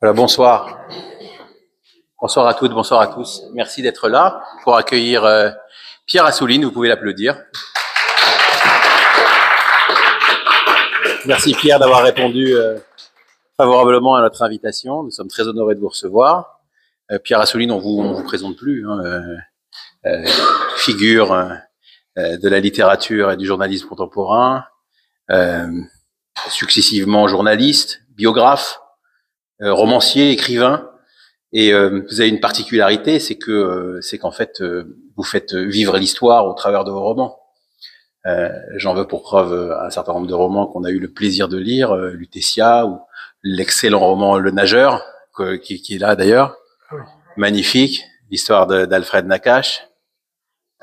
Voilà, bonsoir. Bonsoir à toutes, bonsoir à tous. Merci d'être là pour accueillir Pierre Assouline, vous pouvez l'applaudir. Merci Pierre d'avoir répondu favorablement à notre invitation. Nous sommes très honorés de vous recevoir. Pierre Assouline, on vous présente plus, figure de la littérature et du journalisme contemporain, successivement journaliste, biographe, romancier, écrivain. Et vous avez une particularité, c'est qu'en fait, vous faites vivre l'histoire au travers de vos romans. J'en veux pour preuve un certain nombre de romans qu'on a eu le plaisir de lire, Lutetia ou l'excellent roman Le Nageur, qui est là d'ailleurs, oui. Magnifique, l'histoire d'Alfred Nakache.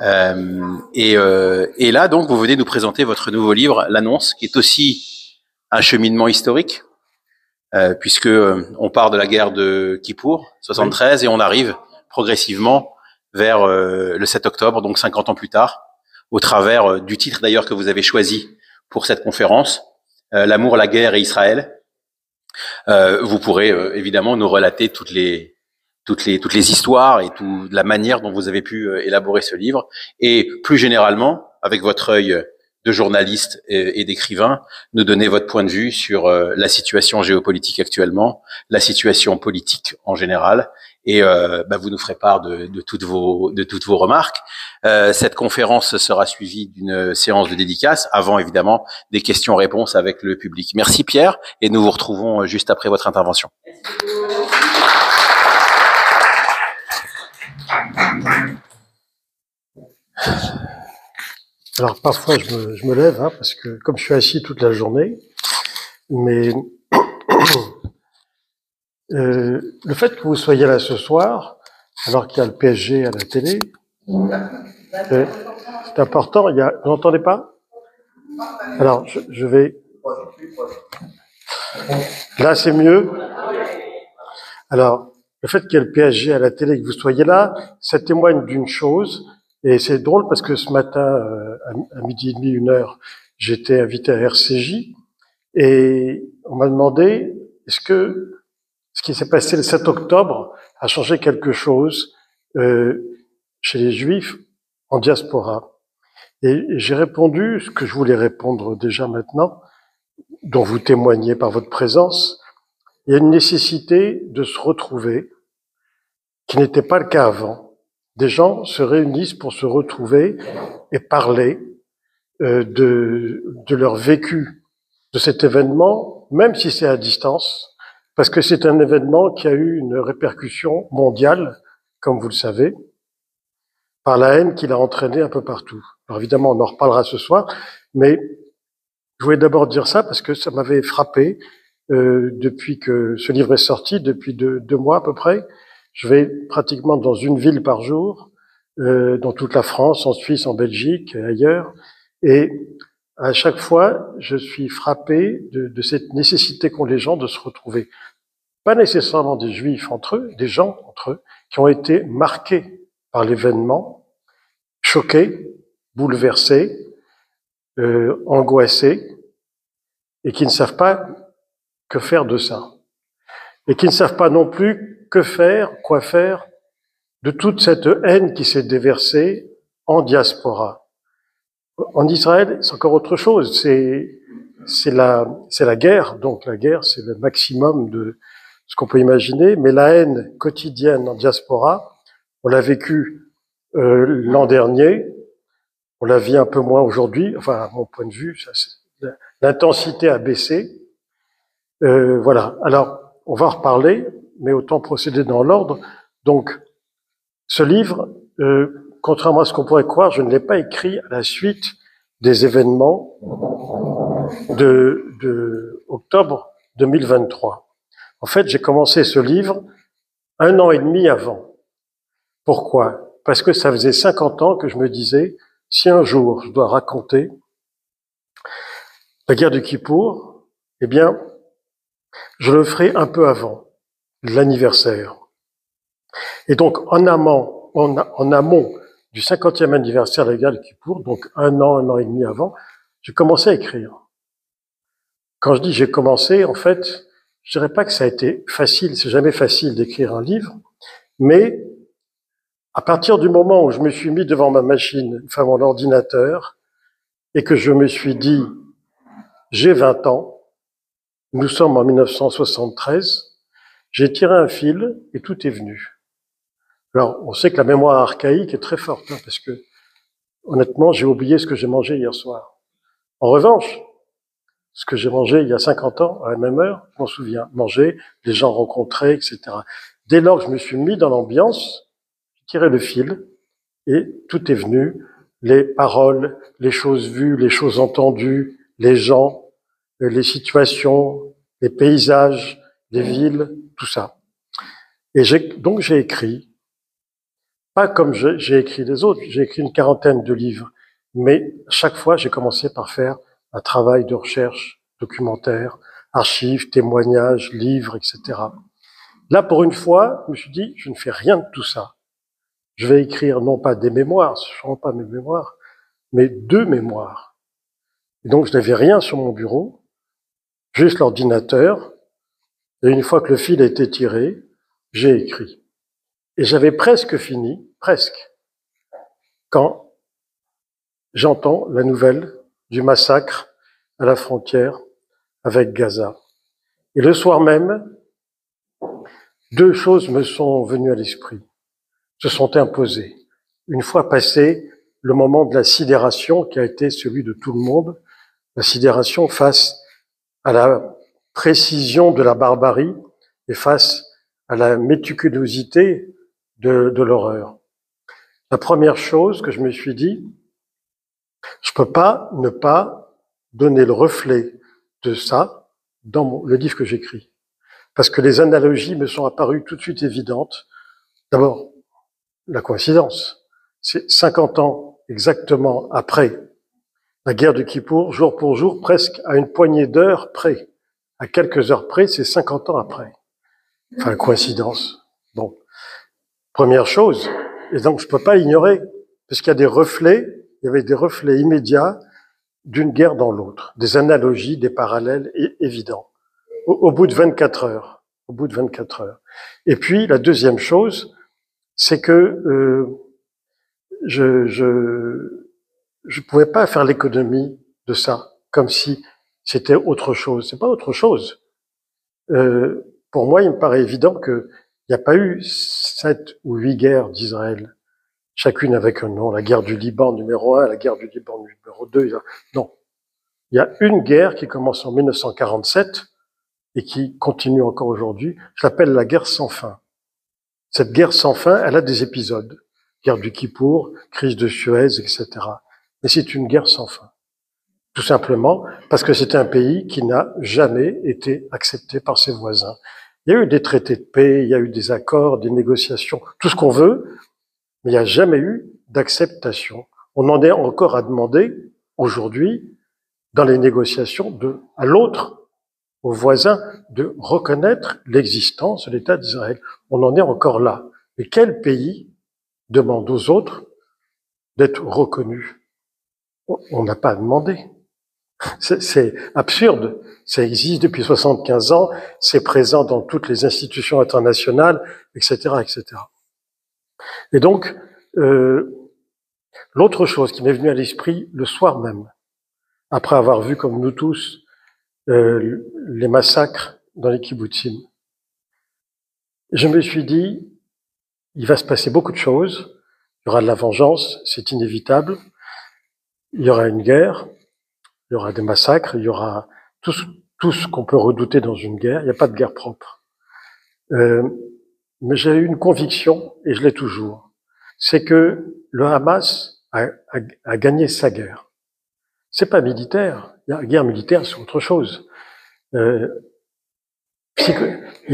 Et là, donc, vous venez nous présenter votre nouveau livre, L'Annonce, qui est aussi un cheminement historique. Puisque on part de la guerre de Kippour, 73, et on arrive progressivement vers le 7 octobre, donc 50 ans plus tard, au travers du titre d'ailleurs que vous avez choisi pour cette conférence, L'amour, la guerre et Israël. Vous pourrez évidemment nous relater toutes les histoires et toute la manière dont vous avez pu élaborer ce livre, et plus généralement, avec votre œil de journaliste et d'écrivain, nous donner votre point de vue sur la situation géopolitique actuellement, la situation politique en général, et vous nous ferez part de toutes vos remarques. Cette conférence sera suivie d'une séance de dédicace, avant évidemment des questions-réponses avec le public. Merci Pierre, et nous vous retrouvons juste après votre intervention. Alors parfois je me lève, parce que comme je suis assis toute la journée, mais le fait que vous soyez là ce soir, alors qu'il y a le PSG à la télé, c'est important. Vous n'entendez pas? Alors je vais... Là c'est mieux. Alors le fait qu'il y ait le PSG à la télé et que vous soyez là, ça témoigne d'une chose. Et c'est drôle parce que ce matin, à midi et demi, 1h, j'étais invité à RCJ et on m'a demandé est-ce que ce qui s'est passé le 7 octobre a changé quelque chose chez les Juifs en diaspora. Et j'ai répondu ce que je voulais répondre déjà maintenant, dont vous témoignez par votre présence. Il y a une nécessité de se retrouver qui n'était pas le cas avant. Des gens se réunissent pour se retrouver et parler de leur vécu de cet événement, même si c'est à distance, parce que c'est un événement qui a eu une répercussion mondiale, comme vous le savez, par la haine qu'il a entraînée un peu partout. Alors évidemment, on en reparlera ce soir, mais je voulais d'abord dire ça parce que ça m'avait frappé depuis que ce livre est sorti, depuis 2 mois à peu près. Je vais pratiquement dans une ville par jour, dans toute la France, en Suisse, en Belgique et ailleurs. Et à chaque fois, je suis frappé de cette nécessité qu'ont les gens de se retrouver. Pas nécessairement des Juifs entre eux, des gens entre eux, qui ont été marqués par l'événement, choqués, bouleversés, angoissés, et qui ne savent pas que faire de ça. Et qui ne savent pas non plus quoi faire de toute cette haine qui s'est déversée en diaspora. En Israël, c'est encore autre chose. C'est la guerre. Donc la guerre, c'est le maximum de ce qu'on peut imaginer. Mais la haine quotidienne en diaspora, on l'a vécu l'an dernier. On la vit un peu moins aujourd'hui. Enfin, à mon point de vue, l'intensité a baissé. Voilà. Alors, on va en reparler, mais autant procéder dans l'ordre. Donc, ce livre, contrairement à ce qu'on pourrait croire, je ne l'ai pas écrit à la suite des événements de octobre 2023. En fait, j'ai commencé ce livre 1 an et demi avant. Pourquoi? Parce que ça faisait 50 ans que je me disais, si un jour je dois raconter la guerre de Kippour, eh bien, je le ferai un peu avant l'anniversaire. Et donc, en amont du 50e anniversaire de la guerre de Kippour, donc 1 an et demi avant, j'ai commencé à écrire. quand je dis j'ai commencé, en fait, je dirais pas que ça a été facile, c'est jamais facile d'écrire un livre, mais à partir du moment où je me suis mis devant ma machine, enfin mon ordinateur, et que je me suis dit, j'ai 20 ans, nous sommes en 1973, j'ai tiré un fil et tout est venu. Alors, on sait que la mémoire archaïque est très forte, hein, parce que, honnêtement, j'ai oublié ce que j'ai mangé hier soir. En revanche, ce que j'ai mangé il y a 50 ans, à la même heure, je m'en souviens. Manger, les gens rencontrés, etc. Dès lors que je me suis mis dans l'ambiance, j'ai tiré le fil et tout est venu. Les paroles, les choses vues, les choses entendues, les gens, les situations, les paysages, les villes, tout ça. Et donc j'ai écrit, pas comme j'ai écrit les autres, j'ai écrit une quarantaine de livres, mais chaque fois j'ai commencé par faire un travail de recherche, documentaire, archives, témoignages, livres, etc. Là, pour une fois, je me suis dit, je ne fais rien de tout ça. Je vais écrire non pas des mémoires, ce ne seront pas mes mémoires, mais 2 mémoires. Et donc, je n'avais rien sur mon bureau, juste l'ordinateur. Et une fois que le fil a été tiré, j'ai écrit. Et j'avais presque fini, presque, quand j'entends la nouvelle du massacre à la frontière avec Gaza. Et le soir même, 2 choses me sont venues à l'esprit, se sont imposées. Une fois passé le moment de la sidération qui a été celui de tout le monde, la sidération face à la précision de la barbarie et face à la méticulosité de l'horreur. La première chose que je me suis dit, je peux pas ne pas donner le reflet de ça dans le livre que j'écris. Parce que les analogies me sont apparues tout de suite évidentes. D'abord, la coïncidence. C'est 50 ans exactement après la guerre de Kippour, jour pour jour, presque à une poignée d'heures près. À quelques heures près, c'est 50 ans après. Enfin, coïncidence. Bon. Première chose. Et donc, je peux pas l'ignorer. Parce qu'il y a des reflets, il y avait des reflets immédiats d'une guerre dans l'autre. Des analogies, des parallèles évidents. Au bout de 24 heures. Au bout de 24 heures. Et puis, la deuxième chose, c'est que je pouvais pas faire l'économie de ça, comme si c'était autre chose. C'est pas autre chose. Pour moi, il me paraît évident qu'il n'y a pas eu 7 ou 8 guerres d'Israël, chacune avec un nom. La guerre du Liban numéro 1, la guerre du Liban numéro 2. Non. Il y a une guerre qui commence en 1947 et qui continue encore aujourd'hui. Je l'appelle la guerre sans fin. Cette guerre sans fin, elle a des épisodes. Guerre du Kippour, crise de Suez, etc. Mais c'est une guerre sans fin. Tout simplement parce que c'est un pays qui n'a jamais été accepté par ses voisins. Il y a eu des traités de paix, il y a eu des accords, des négociations, tout ce qu'on veut, mais il n'y a jamais eu d'acceptation. On en est encore à demander aujourd'hui, dans les négociations, à l'autre, aux voisins, de reconnaître l'existence de l'État d'Israël. On en est encore là. Mais quel pays demande aux autres d'être reconnus? On n'a pas demandé. C'est absurde. Ça existe depuis 75 ans, c'est présent dans toutes les institutions internationales, etc., etc. Et donc, l'autre chose qui m'est venue à l'esprit le soir même, après avoir vu, comme nous tous, les massacres dans les kibbutzim, je me suis dit, il va se passer beaucoup de choses. Il y aura de la vengeance, c'est inévitable. Il y aura une guerre, il y aura des massacres, il y aura tout ce qu'on peut redouter dans une guerre. Il n'y a pas de guerre propre. Mais j'ai eu une conviction, et je l'ai toujours, c'est que le Hamas a gagné sa guerre. C'est pas militaire. La guerre militaire, c'est autre chose. Il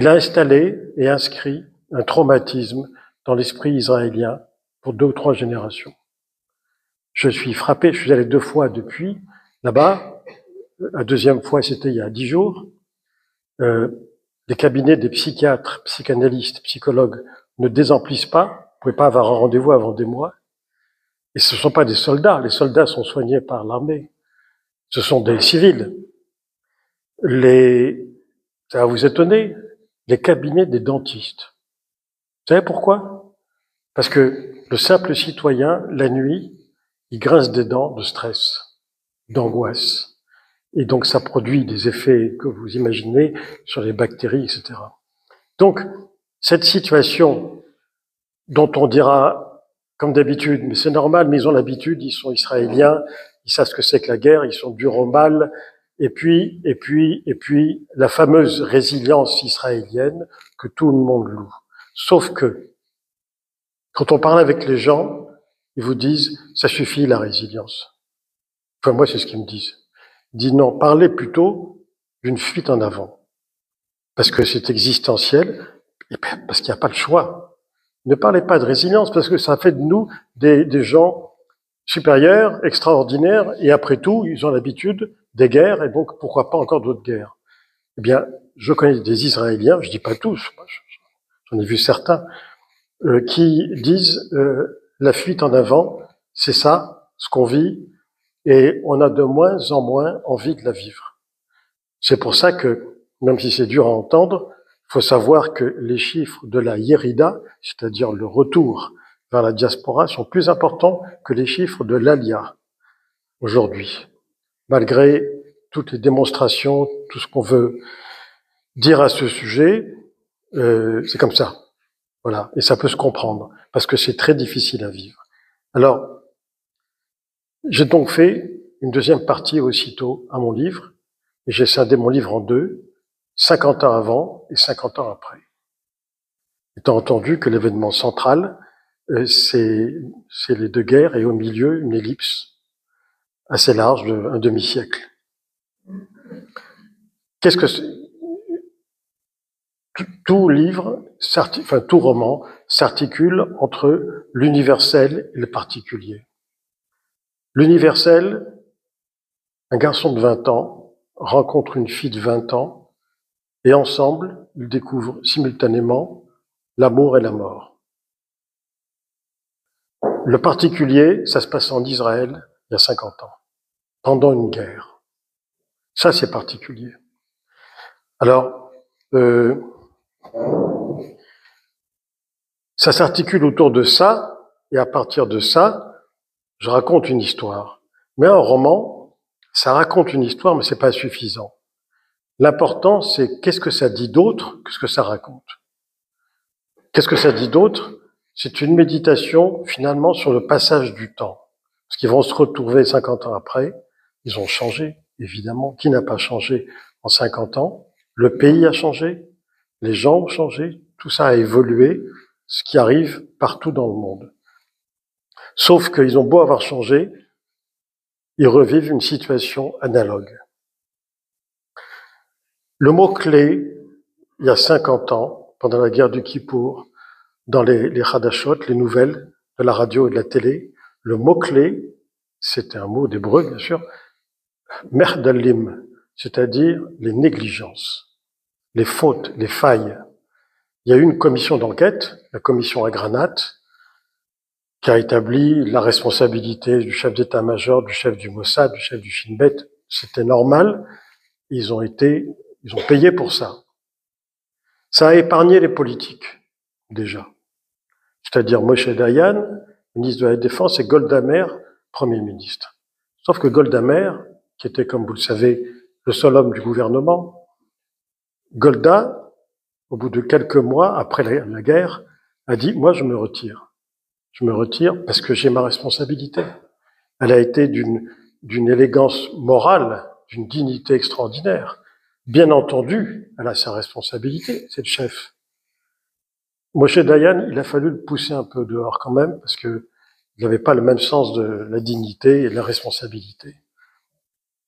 a installé et inscrit un traumatisme dans l'esprit israélien pour 2 ou 3 générations. Je suis frappé, je suis allé 2 fois depuis là-bas. La deuxième fois, c'était il y a 10 jours. Les cabinets des psychiatres, psychanalystes, psychologues ne désemplissent pas. Vous pouvez pas avoir un rendez-vous avant des mois. Et ce ne sont pas des soldats. Les soldats sont soignés par l'armée. Ce sont des civils. Ça va vous étonner, les cabinets des dentistes. Vous savez pourquoi? Parce que le simple citoyen, la nuit, il grince des dents de stress, d'angoisse. Et donc, ça produit des effets que vous imaginez sur les bactéries, etc. Donc, cette situation dont on dira, comme d'habitude, mais c'est normal, mais ils ont l'habitude, ils sont israéliens, ils savent ce que c'est que la guerre, ils sont durs au mal, et puis, la fameuse résilience israélienne que tout le monde loue. Sauf que, quand on parle avec les gens, ils vous disent, ça suffit la résilience. Enfin, moi, c'est ce qu'ils me disent. Ils disent non, parlez plutôt d'une fuite en avant. Parce que c'est existentiel, et parce qu'il n'y a pas le choix. Ne parlez pas de résilience, parce que ça fait de nous des gens supérieurs, extraordinaires, et après tout, ils ont l'habitude des guerres, et donc pourquoi pas encore d'autres guerres. Eh bien, je connais des Israéliens, je dis pas tous, j'en ai vu certains, qui disent la fuite en avant, c'est ça, ce qu'on vit, et on a de moins en moins envie de la vivre. C'est pour ça que, même si c'est dur à entendre, il faut savoir que les chiffres de la Yérida, c'est-à-dire le retour vers la diaspora, sont plus importants que les chiffres de l'Alia aujourd'hui. Malgré toutes les démonstrations, tout ce qu'on veut dire à ce sujet, c'est comme ça. Voilà. Et ça peut se comprendre, parce que c'est très difficile à vivre. Alors, j'ai donc fait une deuxième partie aussitôt à mon livre, et j'ai scindé mon livre en deux, 50 ans avant et 50 ans après. Étant entendu que l'événement central, c'est les deux guerres, et au milieu, une ellipse assez large d'un demi-siècle. Qu'est-ce que c'est? Tout livre, tout roman, s'articule entre l'universel et le particulier. L'universel, un garçon de 20 ans rencontre une fille de 20 ans et ensemble, ils découvrent simultanément l'amour et la mort. Le particulier, ça se passe en Israël il y a 50 ans, pendant une guerre. Ça, c'est particulier. Alors, ça s'articule autour de ça, et à partir de ça, je raconte une histoire. Mais un roman, ça raconte une histoire, mais c'est pas suffisant. L'important, c'est qu'est-ce que ça dit d'autre que ce que ça raconte. Qu'est-ce que ça dit d'autre? C'est une méditation, finalement, sur le passage du temps. Parce qu'ils vont se retrouver 50 ans après, ils ont changé, évidemment. Qui n'a pas changé en 50 ans? Le pays a changé, les gens ont changé, tout ça a évolué, ce qui arrive partout dans le monde. Sauf qu'ils ont beau avoir changé, ils revivent une situation analogue. Le mot-clé, il y a 50 ans, pendant la guerre du Kippour, dans les Hadashot, les nouvelles de la radio et de la télé, le mot-clé, c'était un mot d'hébreu, bien sûr, merdalim, c'est-à-dire les négligences, les fautes, les failles. Il y a eu une commission d'enquête, la commission Agranat, qui a établi la responsabilité du chef d'état-major, du chef du Mossad, du chef du Shin Bet. C'était normal. Ils ont payé pour ça. Ça a épargné les politiques, déjà. C'est-à-dire Moshe Dayan, ministre de la Défense, et Golda Meir, Premier ministre. Sauf que Golda Meir, qui était, comme vous le savez, le seul homme du gouvernement, Golda, au bout de quelques mois, après la guerre, a dit « Moi, je me retire. Je me retire parce que j'ai ma responsabilité. » Elle a été d'une élégance morale, d'une dignité extraordinaire. Bien entendu, elle a sa responsabilité, c'est le chef. Moshe Dayan, il a fallu le pousser un peu dehors quand même, parce que il n'avait pas le même sens de la dignité et de la responsabilité.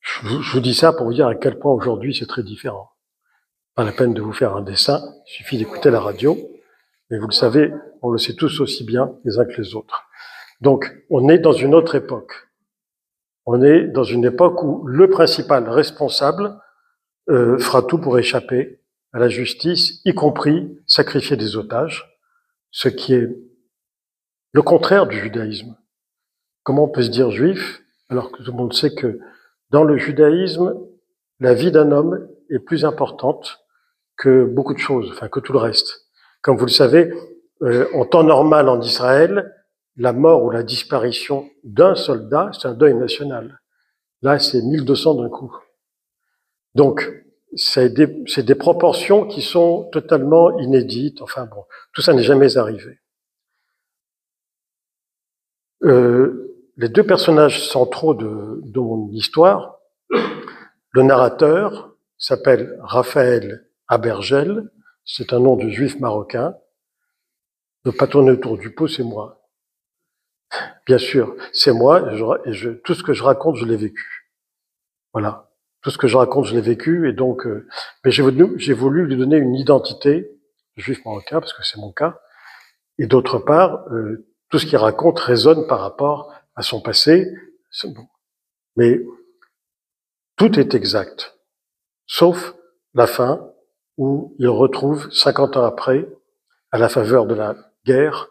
Je vous dis ça pour vous dire à quel point aujourd'hui c'est très différent. Pas la peine de vous faire un dessin, il suffit d'écouter la radio, mais vous le savez, on le sait tous aussi bien les uns que les autres. Donc, on est dans une autre époque. On est dans une époque où le principal responsable fera tout pour échapper à la justice, y compris sacrifier des otages, ce qui est le contraire du judaïsme. Comment on peut se dire juif alors que tout le monde sait que dans le judaïsme, la vie d'un homme est plus importante que beaucoup de choses, enfin que tout le reste. Comme vous le savez, en temps normal en Israël, la mort ou la disparition d'un soldat, c'est un deuil national. Là, c'est 1200 d'un coup. Donc, c'est des proportions qui sont totalement inédites. Enfin bon, tout ça n'est jamais arrivé. Les deux personnages centraux de mon histoire, le narrateur s'appelle Raphaël Abergel, c'est un nom de juif marocain. Ne pas tourner autour du pot, c'est moi. Bien sûr, c'est moi, tout ce que je raconte, je l'ai vécu. Voilà. Tout ce que je raconte, je l'ai vécu, et donc, mais j'ai voulu lui donner une identité de juif marocain, parce que c'est mon cas, et d'autre part, tout ce qu'il raconte résonne par rapport à son passé, mais tout est exact, sauf la fin, où il retrouve, 50 ans après, à la faveur de la guerre,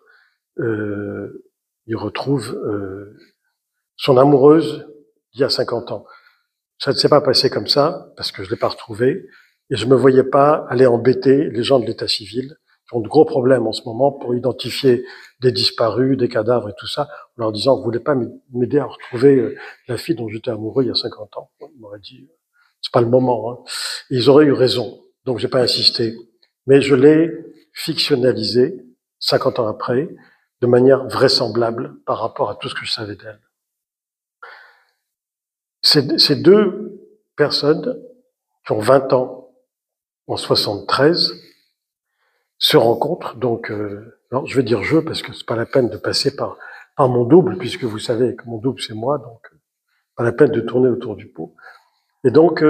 il retrouve son amoureuse d'il y a 50 ans. Ça ne s'est pas passé comme ça, parce que je ne l'ai pas retrouvé, et je ne me voyais pas aller embêter les gens de l'état civil, qui ont de gros problèmes en ce moment pour identifier des disparus, des cadavres et tout ça, en leur disant, vous voulez pas m'aider à retrouver la fille dont j'étais amoureux il y a 50 ans. Ils m'auraient dit, c'est pas le moment. Hein. Et ils auraient eu raison, donc j'ai pas insisté. Mais je l'ai fictionnalisé, 50 ans après, de manière vraisemblable par rapport à tout ce que je savais d'elle. Ces deux personnes qui ont 20 ans en 73 se rencontrent, donc, alors je vais dire je parce que c'est pas la peine de passer par mon double, puisque vous savez que mon double c'est moi, donc pas la peine de tourner autour du pot. Et donc,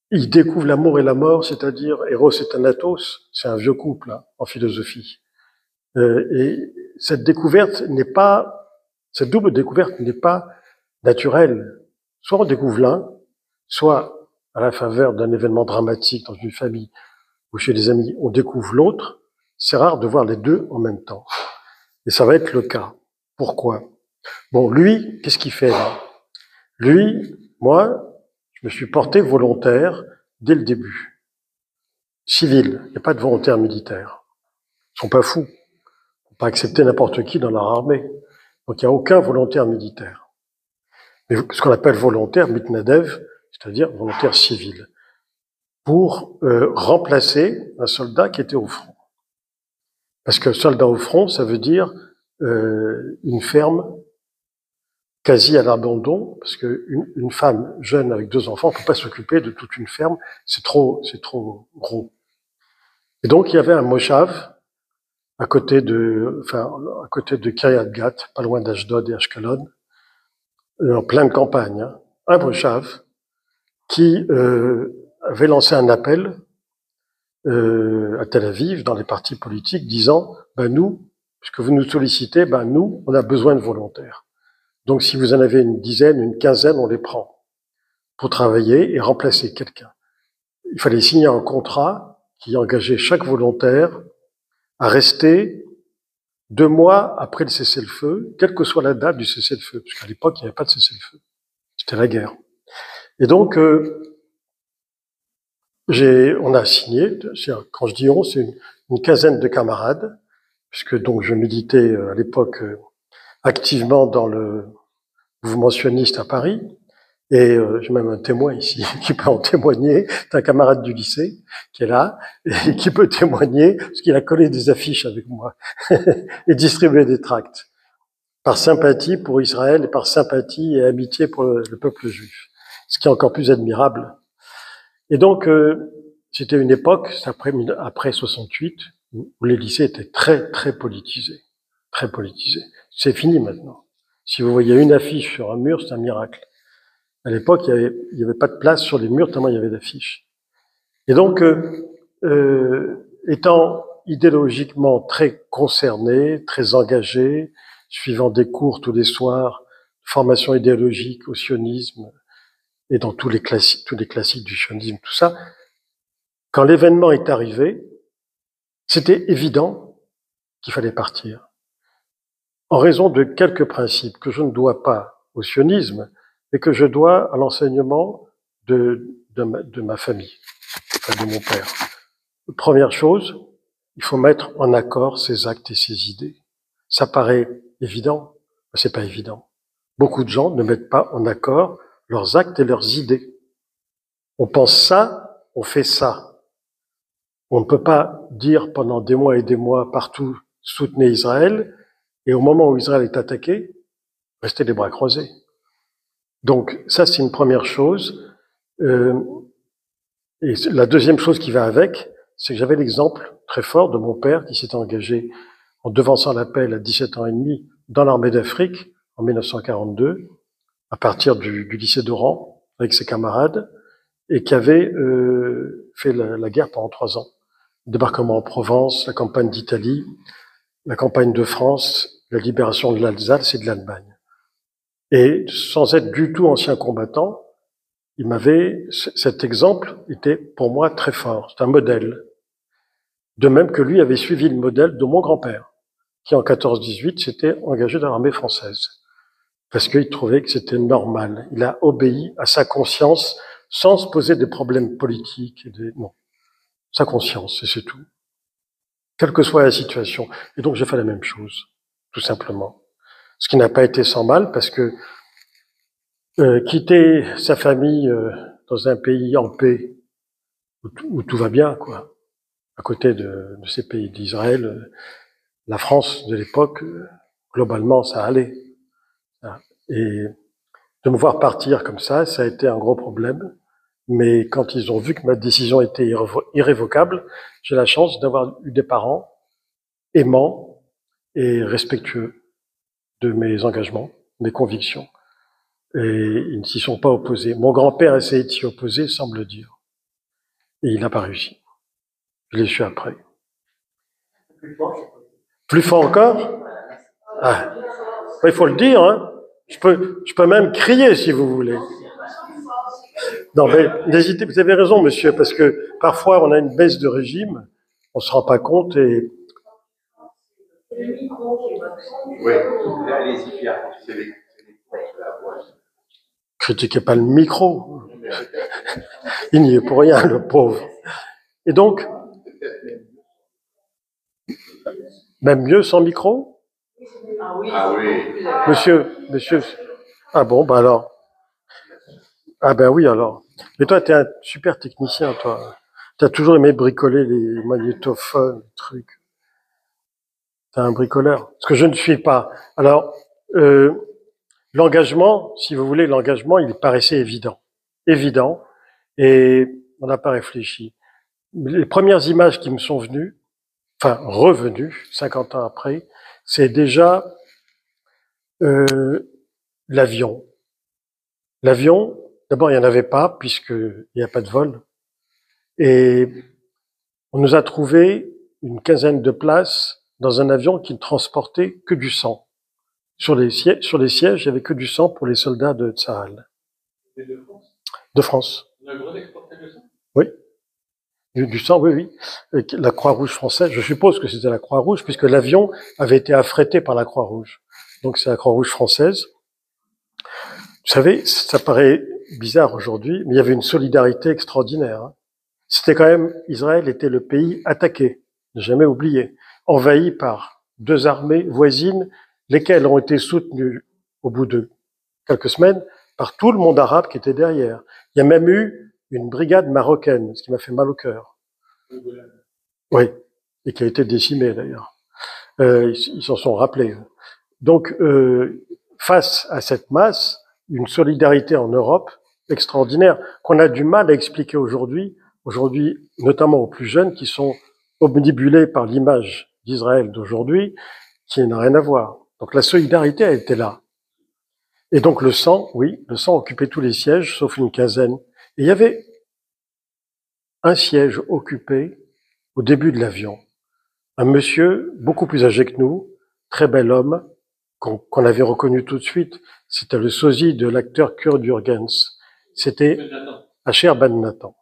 ils découvrent l'amour et la mort, c'est-à-dire Eros et Thanatos, c'est un vieux couple hein, en philosophie. Et cette double découverte n'est pas naturelle. Soit on découvre l'un, soit à la faveur d'un événement dramatique dans une famille ou chez des amis, on découvre l'autre. C'est rare de voir les deux en même temps. Et ça va être le cas. Pourquoi? Bon, lui, qu'est-ce qu'il fait là? Lui, moi, je me suis porté volontaire dès le début. Civil, il n'y a pas de volontaire militaire. Ils sont pas fous. Ils vont pas accepter n'importe qui dans leur armée. Donc il n'y a aucun volontaire militaire. Mais ce qu'on appelle volontaire, mitnadev, c'est-à-dire volontaire civil, pour remplacer un soldat qui était au front. Parce que soldat au front, ça veut dire une ferme quasi à l'abandon, parce qu'une femme jeune avec 2 enfants ne peut pas s'occuper de toute une ferme, c'est trop gros. Et donc il y avait un moshav à côté de Kiryat Gat, pas loin d'Ashdod et Ashkelon, en pleine campagne, hein, un moshav qui avait lancé un appel à Tel Aviv, dans les partis politiques, disant nous, puisque vous nous sollicitez, nous, on a besoin de volontaires. Donc si vous en avez une dizaine, une quinzaine, on les prend pour travailler et remplacer quelqu'un. Il fallait signer un contrat qui engageait chaque volontaire à rester 2 mois après le cessez-le-feu, quelle que soit la date du cessez-le-feu, puisqu'à l'époque, il n'y avait pas de cessez-le-feu. C'était la guerre. Et donc, on a signé, quand je dis on, c'est une quinzaine de camarades, puisque donc je militais à l'époque activement dans le mouvement sioniste à Paris, et j'ai même un témoin ici qui peut en témoigner, c'est un camarade du lycée qui est là, et qui peut témoigner, parce qu'il a collé des affiches avec moi, et distribué des tracts, par sympathie pour Israël, et par sympathie et amitié pour le peuple juif, ce qui est encore plus admirable. Et donc, c'était une époque, après 68, où les lycées étaient très, très politisés. Très politisés. C'est fini maintenant. Si vous voyez une affiche sur un mur, c'est un miracle. À l'époque, il y avait pas de place sur les murs, tellement il y avait d'affiches. Et donc, étant idéologiquement très concerné, très engagé, suivant des cours tous les soirs, formation idéologique au sionisme, et dans tous les classiques du sionisme, tout ça, quand l'événement est arrivé, c'était évident qu'il fallait partir. En raison de quelques principes que je ne dois pas au sionisme, mais que je dois à l'enseignement de de ma famille, enfin de mon père. Première chose, il faut mettre en accord ses actes et ses idées. Ça paraît évident, mais c'est pas évident. Beaucoup de gens ne mettent pas en accord leurs actes et leurs idées. On pense ça, on fait ça. On ne peut pas dire pendant des mois et des mois partout soutenez Israël, et au moment où Israël est attaqué, restez les bras croisés. Donc ça, c'est une première chose. Et la deuxième chose qui va avec, c'est que j'avais l'exemple très fort de mon père qui s'était engagé en devançant l'appel à 17 ans et demi dans l'armée d'Afrique en 1942, à partir du lycée d'Oran, avec ses camarades, et qui avait fait la guerre pendant 3 ans. Le débarquement en Provence, la campagne d'Italie, la campagne de France, la libération de l'Alsace et de l'Allemagne. Et sans être du tout ancien combattant, cet exemple était pour moi très fort. C'est un modèle. De même que lui avait suivi le modèle de mon grand-père, qui en 14-18 s'était engagé dans l'armée française. Parce qu'il trouvait que c'était normal. Il a obéi à sa conscience sans se poser des problèmes politiques. Non. Sa conscience, et c'est tout. Quelle que soit la situation. Et donc j'ai fait la même chose, tout simplement. Ce qui n'a pas été sans mal, parce que quitter sa famille dans un pays en paix, où tout va bien, quoi, à côté de ces pays d'Israël, la France de l'époque, globalement, ça allait. Et de me voir partir comme ça a été un gros problème. Mais quand ils ont vu que ma décision était irrévocable, j'ai la chance d'avoir eu des parents aimants et respectueux de mes engagements, mes convictions. Et ils ne s'y sont pas opposés. Mon grand-père essayait de s'y opposer, semble dire. Et il n'a pas réussi. Je l'ai su après. Plus fort encore? Ah, il faut le dire, hein. Je peux même crier si vous voulez. Non, mais n'hésitez, vous avez raison, monsieur, parce que parfois on a une baisse de régime, on se rend pas compte et. Oui, allez-y, Pierre. Critiquez pas le micro. Il n'y est pour rien, le pauvre. Et donc, même mieux sans micro? Ah oui. Monsieur. Ah bon, bah alors. Ah ben oui, alors. Mais toi, t'es un super technicien, toi. T'as toujours aimé bricoler les magnétophones, les trucs. T'es un bricoleur. Ce que je ne suis pas. Alors, l'engagement, si vous voulez, l'engagement, il paraissait évident. Évident. Et on n'a pas réfléchi. Les premières images qui me sont venues, enfin revenues, 50 ans après, c'est déjà l'avion. L'avion, d'abord, il n'y en avait pas, puisqu'il n'y a pas de vol. Et on nous a trouvé une quinzaine de places dans un avion qui ne transportait que du sang. Sur les sièges, il n'y avait que du sang pour les soldats de Tsahal. De France. Oui. Du sang, oui. La Croix-Rouge française, je suppose que c'était la Croix-Rouge, puisque l'avion avait été affrété par la Croix-Rouge. Donc c'est la Croix-Rouge française. Vous savez, ça paraît bizarre aujourd'hui, mais il y avait une solidarité extraordinaire. C'était quand même, Israël était le pays attaqué, ne jamais oublié, envahi par 2 armées voisines, lesquelles ont été soutenues au bout de quelques semaines par tout le monde arabe qui était derrière. Il y a même eu une brigade marocaine, ce qui m'a fait mal au cœur. Oui, et qui a été décimée d'ailleurs. Ils s'en sont rappelés. Donc, face à cette masse, une solidarité en Europe extraordinaire qu'on a du mal à expliquer aujourd'hui, notamment aux plus jeunes qui sont obnubilés par l'image d'Israël d'aujourd'hui, qui n'a rien à voir. Donc la solidarité a été là. Et donc le sang, oui, le sang occupait tous les sièges, sauf une quinzaine. Et il y avait un siège occupé au début de l'avion. Un monsieur beaucoup plus âgé que nous, très bel homme, qu'on avait reconnu tout de suite. C'était le sosie de l'acteur Kurt Jürgens. C'était Asher Ben Nathan.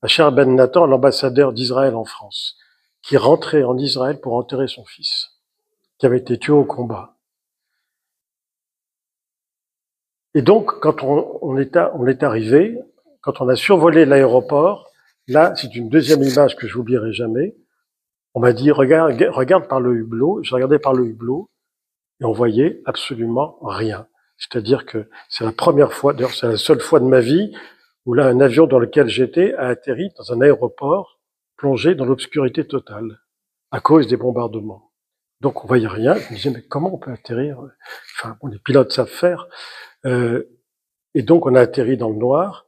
Asher Ben Nathan, l'ambassadeur d'Israël en France, qui rentrait en Israël pour enterrer son fils, qui avait été tué au combat. Et donc, quand on est arrivé, quand on a survolé l'aéroport, là, c'est une deuxième image que je n'oublierai jamais. On m'a dit, regarde par le hublot. Je regardais par le hublot et on voyait absolument rien. C'est-à-dire que c'est la première fois, d'ailleurs c'est la seule fois de ma vie où là, un avion dans lequel j'étais a atterri dans un aéroport plongé dans l'obscurité totale à cause des bombardements. Donc on voyait rien. Je me disais, mais comment on peut atterrir? Enfin, bon, les pilotes savent faire. Et donc on a atterri dans le noir.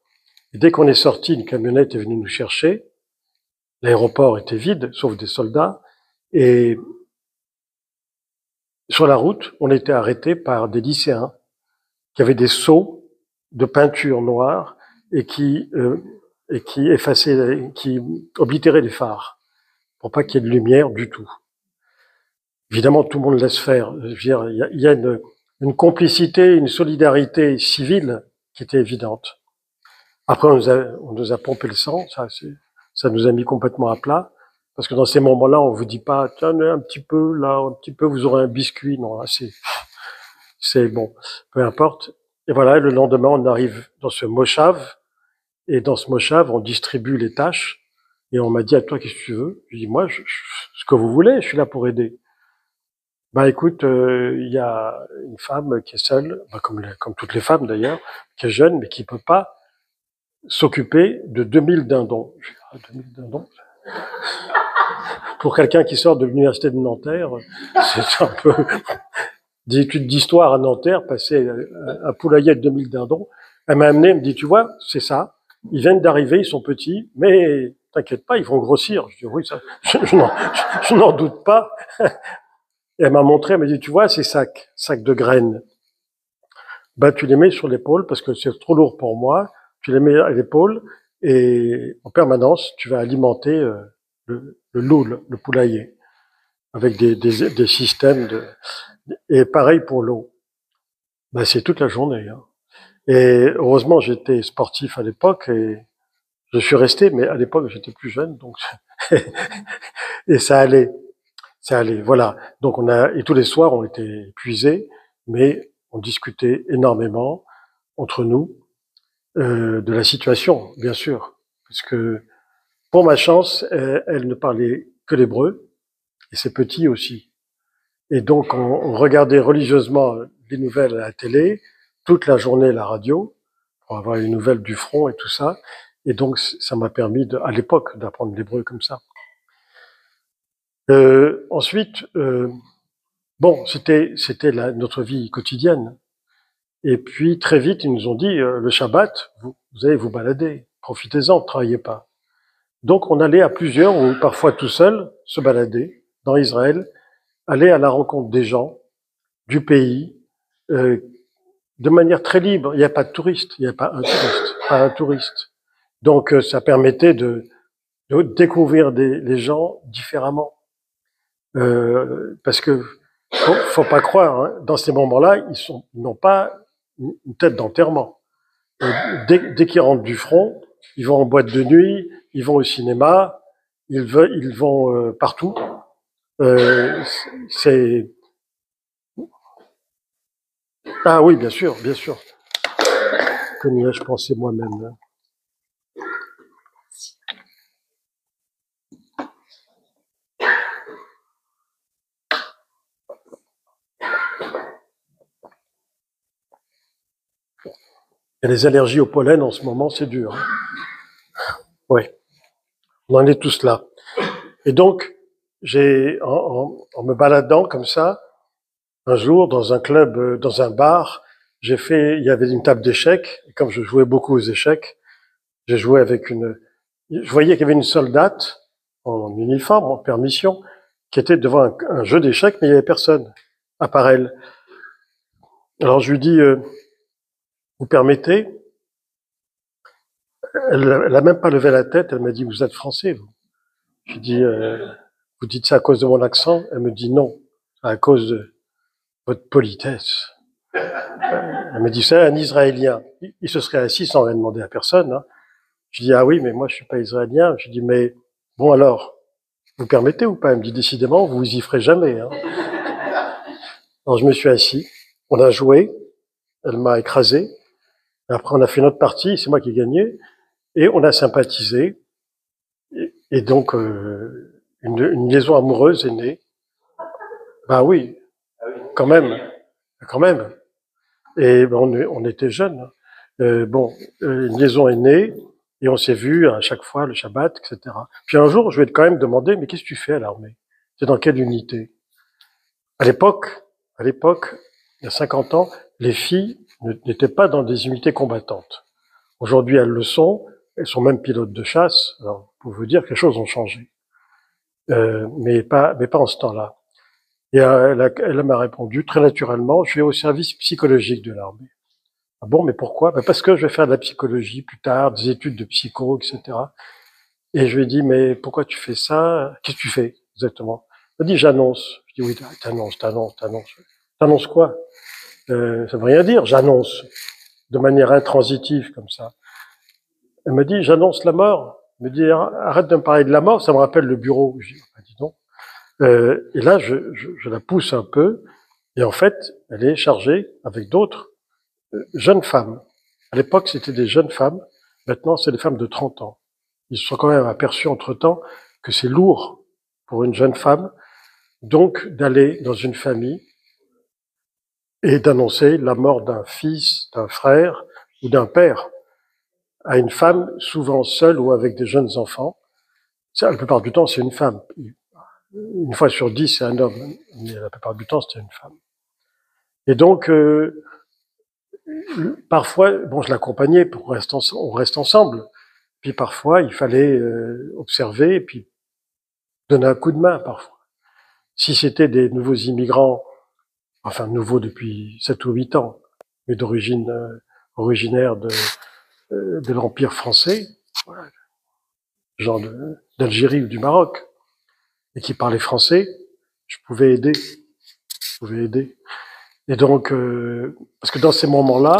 Et dès qu'on est sorti, une camionnette est venue nous chercher. L'aéroport était vide, sauf des soldats. Et sur la route, on était arrêté par des lycéens qui avaient des seaux de peinture noire et qui effaçaient, qui oblitéraient les phares pour pas qu'il y ait de lumière du tout. Évidemment, tout le monde laisse faire. Je veux dire, il y a une complicité, une solidarité civile qui était évidente. Après, on nous a pompé le sang, ça nous a mis complètement à plat, parce que dans ces moments-là, on vous dit pas, tiens, un petit peu, là, un petit peu, vous aurez un biscuit. Non, là, c'est bon, peu importe. Et voilà, le lendemain, on arrive dans ce moshav, et dans ce moshav, on distribue les tâches, et on m'a dit, à toi, qu'est-ce que tu veux? Je dis, moi, ce que vous voulez, je suis là pour aider. Bah écoute, il y a une femme qui est seule, comme toutes les femmes d'ailleurs, qui est jeune, mais qui peut pas s'occuper de 2000 dindons. Je dis, 2000 dindons? Pour quelqu'un qui sort de l'université de Nanterre, c'est un peu des études d'histoire à Nanterre, passer un poulailler de 2000 dindons. Elle m'a amené, elle me dit, tu vois, c'est ça. Ils viennent d'arriver, ils sont petits, mais t'inquiète pas, ils vont grossir. Je dis, oui, ça, je n'en doute pas. Et elle m'a montré, elle m'a dit, tu vois, ces sacs de graines, bah, tu les mets sur l'épaule parce que c'est trop lourd pour moi. Tu les mets à l'épaule et en permanence, tu vas alimenter le loul, le poulailler, avec des systèmes de... Et pareil pour l'eau. Bah, c'est toute la journée. Hein. Et heureusement, j'étais sportif à l'époque et je suis resté, mais à l'époque, j'étais plus jeune, donc et ça allait. Ça allait, voilà. Donc et tous les soirs, on était épuisés, mais on discutait énormément entre nous de la situation, bien sûr, parce que pour ma chance, elle ne parlait que l'hébreu et ses petits aussi. Et donc on regardait religieusement les nouvelles à la télé, toute la journée la radio pour avoir les nouvelles du front et tout ça. Et donc ça m'a permis à l'époque d'apprendre l'hébreu comme ça. Ensuite. Bon, c'était notre vie quotidienne. Et puis très vite, ils nous ont dit le Shabbat, vous allez vous balader, profitez-en, ne travaillez pas. Donc on allait à plusieurs ou parfois tout seul se balader dans Israël, aller à la rencontre des gens, du pays, de manière très libre. Il n'y a pas de touristes, il n'y a pas un touriste. Donc ça permettait de découvrir les gens différemment, parce que faut pas croire, hein, dans ces moments-là, ils n'ont pas une tête d'enterrement. Dès qu'ils rentrent du front, ils vont en boîte de nuit, ils vont au cinéma, ils vont partout. C'est ah oui, bien sûr, bien sûr. Comme je pensais moi-même. Et les allergies au pollen en ce moment, c'est dur. Hein. Oui, on en est tous là. Et donc, en me baladant comme ça, un jour, dans un club, dans un bar, il y avait une table d'échecs, et comme je jouais beaucoup aux échecs, j'ai joué avec je voyais qu'il y avait une soldate, en uniforme, en permission, qui était devant un jeu d'échecs, mais il n'y avait personne, à part elle. Alors je lui dis, vous permettez? Elle a même pas levé la tête, elle m'a dit, vous êtes français, vous? Je lui dis, vous dites ça à cause de mon accent? Elle me dit non, à cause de votre politesse. Elle me dit, c'est un Israélien. Il se serait assis sans rien demander à personne. Hein. Je dis, ah oui, mais moi je suis pas israélien. Je dis, mais bon alors, vous permettez ou pas? Elle me dit, décidément, vous y ferez jamais. Hein. Alors je me suis assis, on a joué, elle m'a écrasé. Après on a fait notre partie, c'est moi qui ai gagné. Et on a sympathisé. Et donc, une liaison amoureuse est née. Ben oui, quand même, quand même. Et ben, on était jeunes. Une liaison est née et on s'est vus à chaque fois le Shabbat, etc. Puis un jour, je vais quand même demander, mais qu'est-ce que tu fais à l'armée? C'est dans quelle unité? À l'époque, il y a 50 ans, les filles n'étaient pas dans des unités combattantes. Aujourd'hui, elles le sont. Elles sont même pilotes de chasse. Alors, pour vous dire que les choses ont changé. Mais pas en ce temps-là. Et elle m'a répondu très naturellement, je vais au service psychologique de l'armée. Ah bon, mais pourquoi? Ben parce que je vais faire de la psychologie plus tard, des études de psycho, etc. Et je lui ai dit, mais pourquoi tu fais ça? Qu'est-ce que tu fais exactement? Elle m'a dit, j'annonce. Je dis, oui, t'annonces. T'annonces quoi? Ça veut rien dire, j'annonce, de manière intransitive comme ça. Elle me dit, j'annonce la mort. Elle me dit, arrête de me parler de la mort, ça me rappelle le bureau. Je dis, dis donc. Et là, je la pousse un peu, et en fait, elle est chargée avec d'autres jeunes femmes. À l'époque, c'était des jeunes femmes. Maintenant, c'est des femmes de 30 ans. Ils se sont quand même aperçus entre-temps que c'est lourd pour une jeune femme, donc d'aller dans une famille et d'annoncer la mort d'un fils, d'un frère ou d'un père à une femme, souvent seule ou avec des jeunes enfants. Ça, la plupart du temps, c'est une femme. Une fois sur 10, c'est un homme, mais la plupart du temps, c'était une femme. Et donc, parfois, bon, je l'accompagnais pour on reste ensemble. Puis parfois, il fallait observer et puis donner un coup de main parfois. Si c'était des nouveaux immigrants, enfin nouveaux depuis 7 ou 8 ans, mais d'origine originaire de l'Empire français, voilà, genre d'Algérie ou du Maroc, et qui parlaient français, je pouvais aider. Et donc, parce que dans ces moments-là,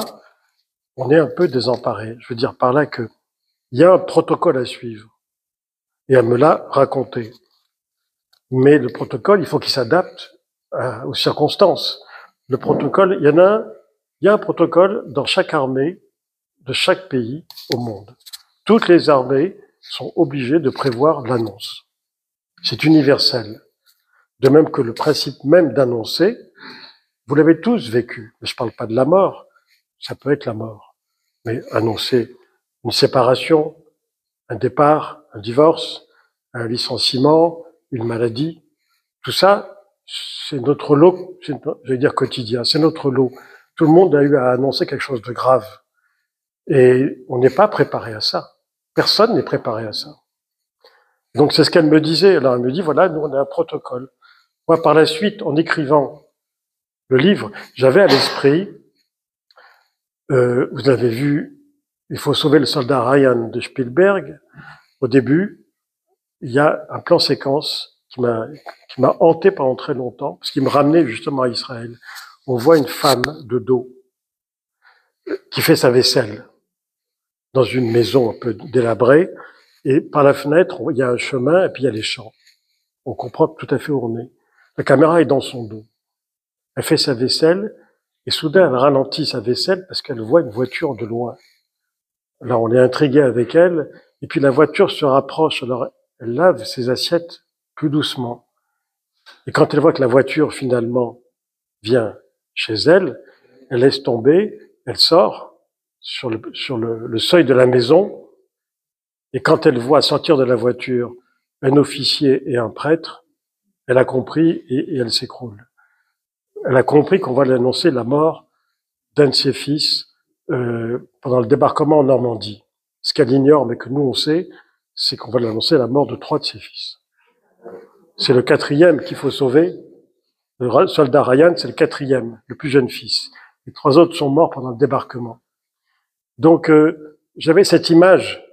on est un peu désemparé. Je veux dire par là que il y a un protocole à suivre. Et elle me l'a raconté. Mais le protocole, il faut qu'il s'adapte aux circonstances. Le protocole, il y a un protocole dans chaque armée de chaque pays au monde. Toutes les armées sont obligées de prévoir l'annonce. C'est universel. De même que le principe même d'annoncer, vous l'avez tous vécu. Mais je parle pas de la mort. Ça peut être la mort. Mais annoncer une séparation, un départ, un divorce, un licenciement, une maladie, tout ça, c'est notre lot, je vais dire quotidien, c'est notre lot. Tout le monde a eu à annoncer quelque chose de grave. Et on n'est pas préparé à ça. Personne n'est préparé à ça. Donc c'est ce qu'elle me disait. Alors elle me dit, voilà, nous on a un protocole. Moi, par la suite, en écrivant le livre, j'avais à l'esprit, vous avez vu, Il faut sauver le soldat Ryan de Spielberg. Au début, il y a un plan séquence qui m'a hanté pendant très longtemps, parce qu'il me ramenait justement à Israël. On voit une femme de dos qui fait sa vaisselle dans une maison un peu délabrée, et par la fenêtre, il y a un chemin, et puis il y a les champs. On comprend tout à fait où on est. La caméra est dans son dos. Elle fait sa vaisselle, et soudain, elle ralentit sa vaisselle parce qu'elle voit une voiture de loin. Là, on est intrigué avec elle, et puis la voiture se rapproche. Alors, elle lave ses assiettes plus doucement. Et quand elle voit que la voiture, finalement, vient chez elle, elle laisse tomber, elle sort sur le seuil de la maison, et quand elle voit sortir de la voiture un officier et un prêtre, elle a compris et elle s'écroule. Elle a compris qu'on va lui annoncer la mort d'un de ses fils pendant le débarquement en Normandie. Ce qu'elle ignore, mais que nous on sait, c'est qu'on va lui annoncer la mort de 3 de ses fils. C'est le 4e qu'il faut sauver. Le soldat Ryan, c'est le 4e, le plus jeune fils. Les 3 autres sont morts pendant le débarquement. Donc, j'avais cette image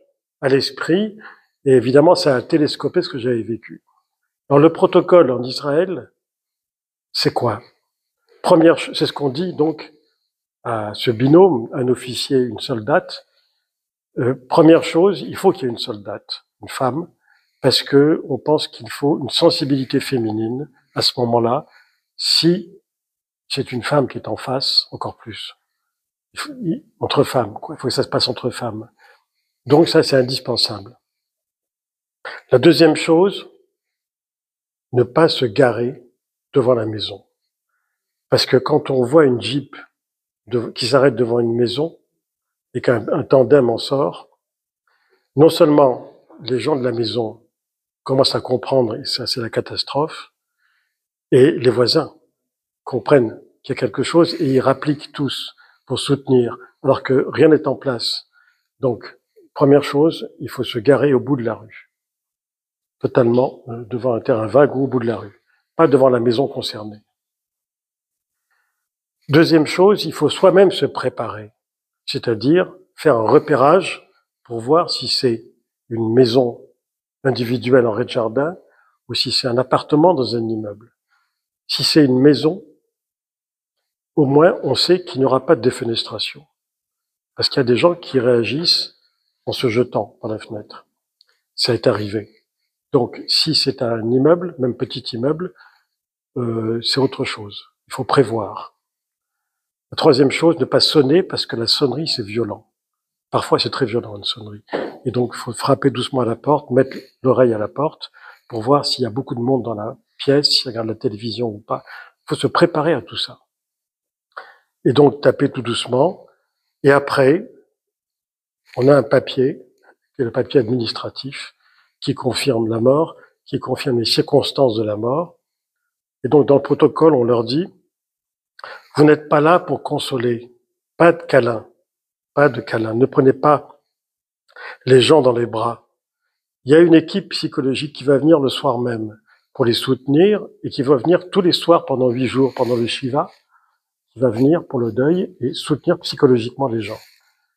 à l'esprit, et évidemment, ça a télescopé ce que j'avais vécu. Alors, le protocole en Israël, c'est quoi? C'est ce qu'on dit donc à ce binôme, un officier, une soldate. Première chose, il faut qu'il y ait une soldate, une femme, parce que on pense qu'il faut une sensibilité féminine à ce moment-là. Si c'est une femme qui est en face, encore plus. Entre femmes, quoi. Il faut que ça se passe entre femmes. Donc ça, c'est indispensable. La deuxième chose, ne pas se garer devant la maison. Parce que quand on voit une Jeep qui s'arrête devant une maison et qu'un tandem en sort, non seulement les gens de la maison commencent à comprendre, et ça c'est la catastrophe, et les voisins comprennent qu'il y a quelque chose et ils rappliquent tous pour soutenir, alors que rien n'est en place. Donc, première chose, il faut se garer au bout de la rue, totalement devant un terrain vague ou au bout de la rue, pas devant la maison concernée. Deuxième chose, il faut soi-même se préparer, c'est-à-dire faire un repérage pour voir si c'est une maison individuelle en rez-de-jardin ou si c'est un appartement dans un immeuble. Si c'est une maison, au moins on sait qu'il n'y aura pas de défenestration. Parce qu'il y a des gens qui réagissent en se jetant par la fenêtre. Ça est arrivé. Donc si c'est un immeuble, même petit immeuble, c'est autre chose. Il faut prévoir. La troisième chose, ne pas sonner parce que la sonnerie c'est violent. Parfois c'est très violent une sonnerie. Et donc il faut frapper doucement à la porte, mettre l'oreille à la porte pour voir s'il y a beaucoup de monde dans la pièce, s'il regarde la télévision ou pas. Il faut se préparer à tout ça. Et donc taper tout doucement. Et après, on a un papier, qui est le papier administratif, qui confirme la mort, qui confirme les circonstances de la mort. Et donc dans le protocole, on leur dit, vous n'êtes pas là pour consoler, pas de câlin, pas de câlin. Ne prenez pas les gens dans les bras. Il y a une équipe psychologique qui va venir le soir même pour les soutenir et qui va venir tous les soirs pendant 8 jours, pendant le Shiva, qui va venir pour le deuil et soutenir psychologiquement les gens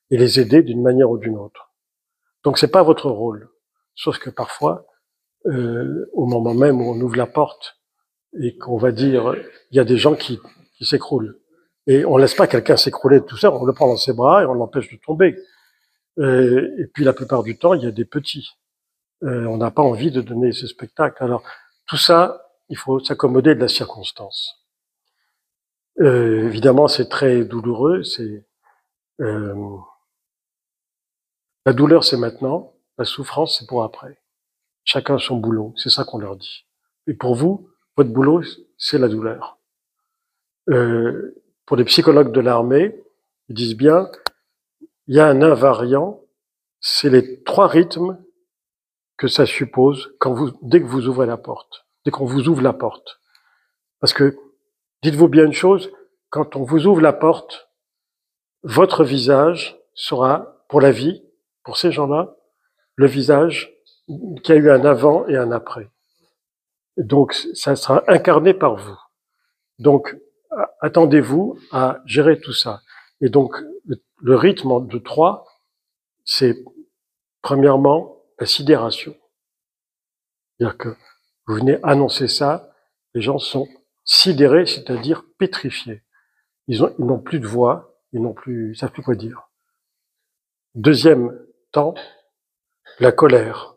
et les aider d'une manière ou d'une autre. Donc c'est pas votre rôle. Sauf que parfois, au moment même où on ouvre la porte et qu'on va dire, il y a des gens qui s'écroulent. Et on laisse pas quelqu'un s'écrouler tout seul, on le prend dans ses bras et on l'empêche de tomber. Et puis la plupart du temps, il y a des petits. On n'a pas envie de donner ce spectacle. Alors tout ça, il faut s'accommoder de la circonstance. Évidemment, c'est très douloureux. La douleur, c'est maintenant. La souffrance, c'est pour après. Chacun son boulot. C'est ça qu'on leur dit. Et pour vous, votre boulot, c'est la douleur. Pour les psychologues de l'armée, ils disent bien, il y a un invariant, c'est les 3 rythmes que ça suppose dès que vous ouvrez la porte, dès qu'on vous ouvre la porte. Parce que, dites-vous bien une chose, quand on vous ouvre la porte, votre visage sera, pour la vie, pour ces gens-là, le visage qui a eu un avant et un après. Donc, ça sera incarné par vous. Donc, attendez-vous à gérer tout ça. Et donc, le rythme de 3, c'est premièrement la sidération. C'est-à-dire que vous venez annoncer ça, les gens sont sidérés, c'est-à-dire pétrifiés. Ils n'ont plus de voix, ils savent plus quoi dire. Deuxième temps, la colère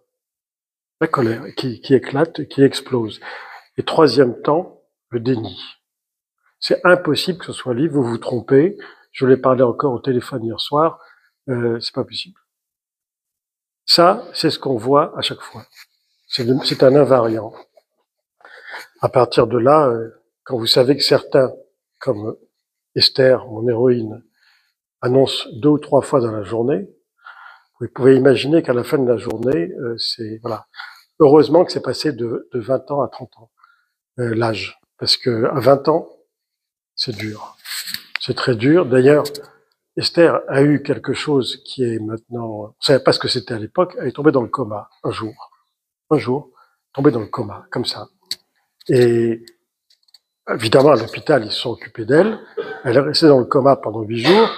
qui éclate, qui explose. Et troisième temps, le déni. C'est impossible que ce soit libre, vous vous trompez. Je l'ai parlé encore au téléphone hier soir, c'est pas possible. Ça, c'est ce qu'on voit à chaque fois. C'est un invariant. À partir de là, quand vous savez que certains, comme Esther, mon héroïne, annoncent 2 ou 3 fois dans la journée, vous pouvez imaginer qu'à la fin de la journée, voilà. Heureusement que c'est passé de 20 ans à 30 ans, l'âge. Parce que à 20 ans, c'est dur. C'est très dur. D'ailleurs, Esther a eu quelque chose qui est maintenant, on savait pas ce que c'était à l'époque, elle est tombée dans le coma un jour, tombée dans le coma, comme ça. Et évidemment, à l'hôpital, ils se sont occupés d'elle. Elle est restée dans le coma pendant 8 jours.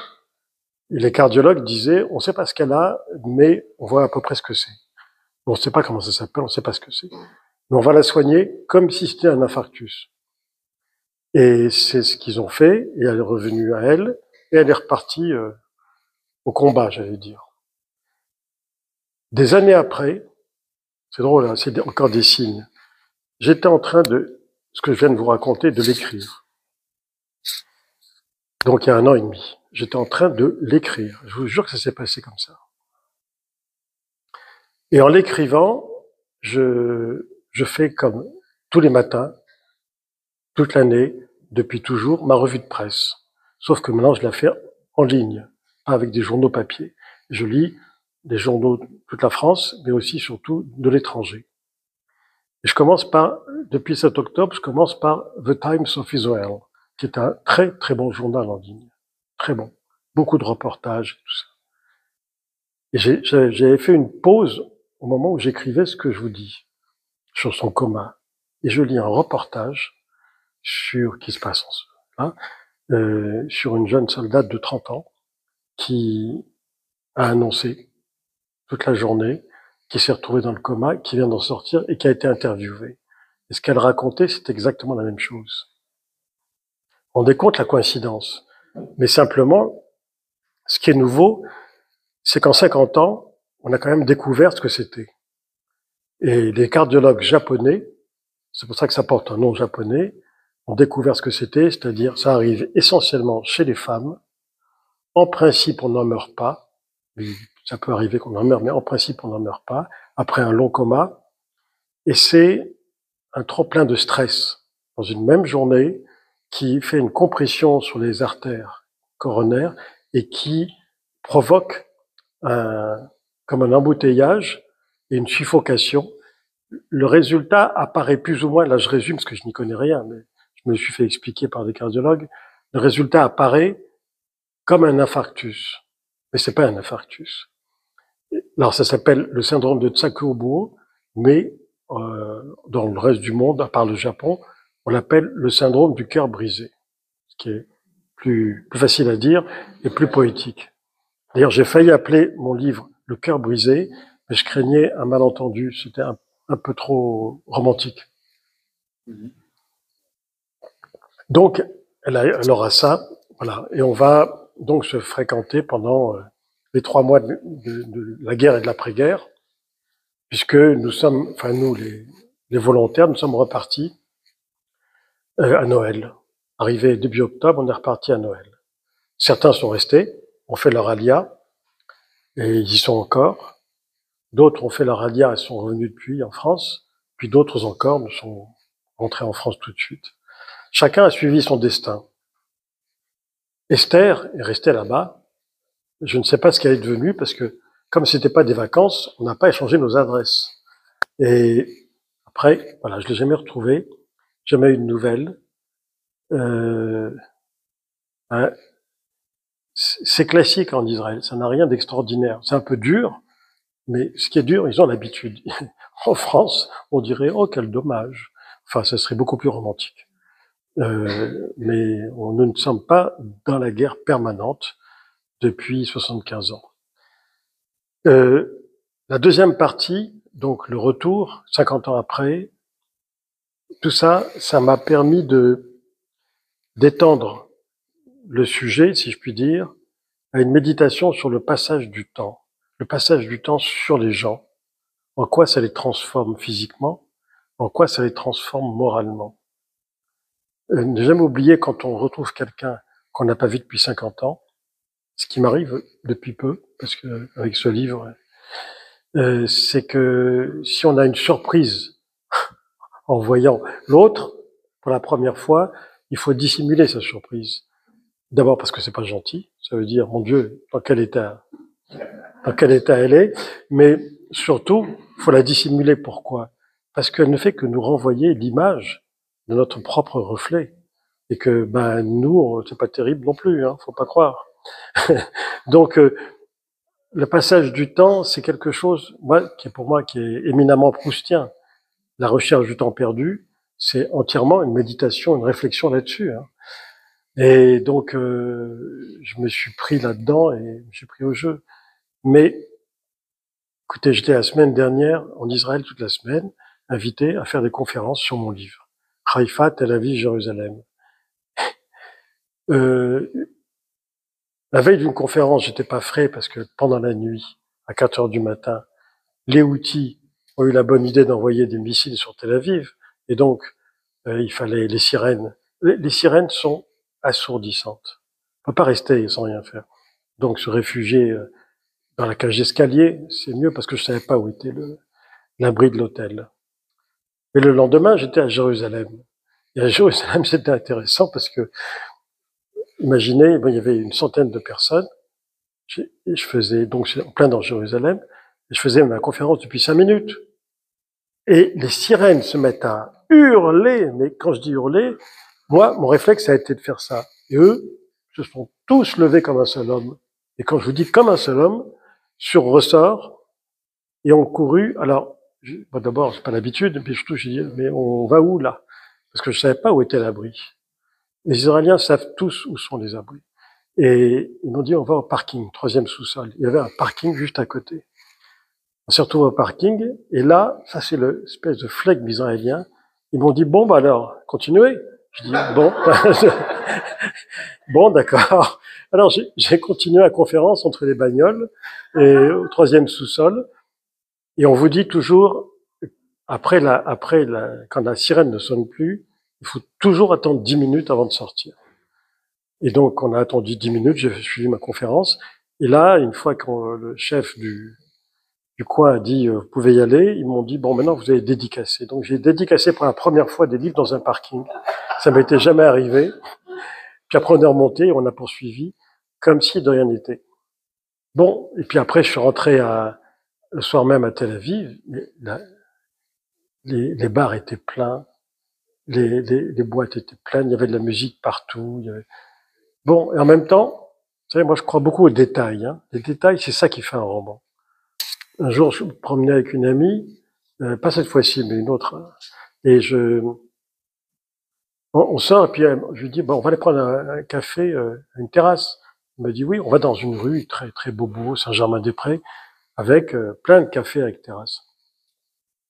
Et les cardiologues disaient, on sait pas ce qu'elle a, mais on voit à peu près ce que c'est. On sait pas comment ça s'appelle, on sait pas ce que c'est. Mais on va la soigner comme si c'était un infarctus. Et c'est ce qu'ils ont fait, et elle est revenue à elle, et elle est repartie au combat, j'allais dire. Des années après, c'est drôle, hein, c'est encore des signes. J'étais en train ce que je viens de vous raconter, de l'écrire. Donc il y a 1 an et demi, j'étais en train de l'écrire. Je vous jure que ça s'est passé comme ça. Et en l'écrivant, je fais comme tous les matins, toute l'année, depuis toujours, ma revue de presse. Sauf que maintenant, je la fais en ligne, pas avec des journaux papier. Je lis des journaux de toute la France, mais aussi surtout de l'étranger. Et je commence par, depuis cet octobre, je commence par The Times of Israel, qui est un très très bon journal en ligne. Très bon. Beaucoup de reportages, tout ça. Et j'avais fait une pause au moment où j'écrivais ce que je vous dis sur son coma. Et je lis un reportage qui se passe là, sur une jeune soldate de 30 ans qui a annoncé toute la journée, qui s'est retrouvée dans le coma, qui vient d'en sortir et qui a été interviewée. Et ce qu'elle racontait, c'est exactement la même chose. On rendez compte la coïncidence. Mais simplement, ce qui est nouveau, c'est qu'en 50 ans, on a quand même découvert ce que c'était. Et les cardiologues japonais, c'est pour ça que ça porte un nom japonais, ont découvert ce que c'était, c'est-à-dire ça arrive essentiellement chez les femmes. En principe, on n'en meurt pas. Ça peut arriver qu'on en meure, mais en principe, on n'en meurt pas après un long coma. Et c'est un trop-plein de stress dans une même journée qui fait une compression sur les artères coronaires et qui provoque comme un embouteillage et une suffocation. Le résultat apparaît plus ou moins, là je résume parce que je n'y connais rien, mais je me suis fait expliquer par des cardiologues, le résultat apparaît comme un infarctus, mais c'est pas un infarctus. Alors ça s'appelle le syndrome de Tsukubo, mais dans le reste du monde, à part le Japon, on l'appelle le syndrome du cœur brisé, ce qui est plus facile à dire et plus poétique. D'ailleurs, j'ai failli appeler mon livre Le cœur brisé, mais je craignais un malentendu, c'était un peu trop romantique. Donc, elle aura ça, voilà, et on va donc se fréquenter pendant les 3 mois de la guerre et de l'après-guerre, puisque nous sommes, enfin nous les volontaires, nous sommes repartis à Noël. Arrivé début octobre, on est reparti à Noël. Certains sont restés, ont fait leur alia, et ils y sont encore. D'autres ont fait leur alia et sont revenus depuis en France, puis d'autres encore ne sont rentrés en France tout de suite. Chacun a suivi son destin. Esther est restée là-bas. Je ne sais pas ce qu'elle est devenue parce que, comme c'était pas des vacances, on n'a pas échangé nos adresses. Et après, voilà, je l'ai jamais retrouvée, jamais eu de nouvelles. Hein, c'est classique en Israël, ça n'a rien d'extraordinaire. C'est un peu dur, mais ce qui est dur, ils ont l'habitude. En France, on dirait, oh, quel dommage. Enfin, ça serait beaucoup plus romantique. Mais nous ne sommes pas dans la guerre permanente depuis 75 ans. La deuxième partie, donc le retour, 50 ans après, tout ça, ça m'a permis d'étendre le sujet, si je puis dire, à une méditation sur le passage du temps sur les gens, en quoi ça les transforme physiquement, en quoi ça les transforme moralement. Ne jamais oublier quand on retrouve quelqu'un qu'on n'a pas vu depuis 50 ans, ce qui m'arrive depuis peu, parce que avec ce livre, c'est que si on a une surprise en voyant l'autre pour la première fois, il faut dissimuler sa surprise. D'abord parce que c'est pas gentil, ça veut dire mon Dieu, dans quel état elle est, mais surtout, il faut la dissimuler. Pourquoi? Parce qu'elle ne fait que nous renvoyer l'image de notre propre reflet. Et que, nous, c'est pas terrible non plus, hein, faut pas croire. Donc, le passage du temps, c'est quelque chose, pour moi, qui est éminemment proustien. La recherche du temps perdu, c'est entièrement une méditation, une réflexion là-dessus. Hein. Et donc, je me suis pris là-dedans et je me suis pris au jeu. Mais, écoutez, j'étais la semaine dernière en Israël toute la semaine, invité à faire des conférences sur mon livre. Haïfa, Tel Aviv, Jérusalem. La veille d'une conférence, j'étais pas frais parce que pendant la nuit, à 4 heures du matin, les Houthis ont eu la bonne idée d'envoyer des missiles sur Tel Aviv. Et donc, il fallait les sirènes. Les sirènes sont assourdissantes. On peut pas rester sans rien faire. Donc, se réfugier dans la cage d'escalier, c'est mieux parce que je savais pas où était l'abri de l'hôtel. Mais le lendemain, j'étais à Jérusalem. Et à Jérusalem, c'était intéressant parce que, imaginez, il y avait une centaine de personnes. Je faisais, donc, en plein dans Jérusalem, et je faisais ma conférence depuis 5 minutes. Et les sirènes se mettent à hurler, mais quand je dis hurler, moi, mon réflexe a été de faire ça. Et eux se sont tous levés comme un seul homme. Et quand je vous dis comme un seul homme, sur ressort, et ont couru. Alors, d'abord, j'ai pas l'habitude, puis surtout, j'ai dit, mais on va où là? Parce que je savais pas où était l'abri. Les Israéliens savent tous où sont les abris. Et ils m'ont dit, on va au parking, 3e sous-sol. Il y avait un parking juste à côté. On s'est retrouvé au parking, et là, ça c'est l'espèce de flegme israélien. Ils m'ont dit, bon, bah alors, continuez. Je dis, bon, bon, d'accord. Alors, j'ai continué la conférence entre les bagnoles, et au 3e sous-sol, et on vous dit toujours, quand la sirène ne sonne plus, il faut toujours attendre 10 minutes avant de sortir. Et donc, on a attendu 10 minutes, j'ai suivi ma conférence, et là, une fois que le chef du coin a dit, vous pouvez y aller, ils m'ont dit, bon, maintenant, vous allez dédicacer. Donc, j'ai dédicacé pour la première fois des livres dans un parking. Ça m'était jamais arrivé. Puis après, on est remonté, on a poursuivi, comme si de rien n'était. Bon, et puis après, je suis rentré le soir même à Tel Aviv, mais les bars étaient pleins, les boîtes étaient pleines, il y avait de la musique partout. Bon, et en même temps, vous savez, moi je crois beaucoup aux détails. Hein. Les détails, c'est ça qui fait un roman. Un jour, je me promenais avec une amie, pas cette fois-ci, mais une autre, hein, et on sort, et puis je lui dis, bon, on va aller prendre un café, une terrasse. Elle me dit, oui, on va dans une rue très très beau, Saint-Germain-des-Prés, avec plein de cafés avec terrasse.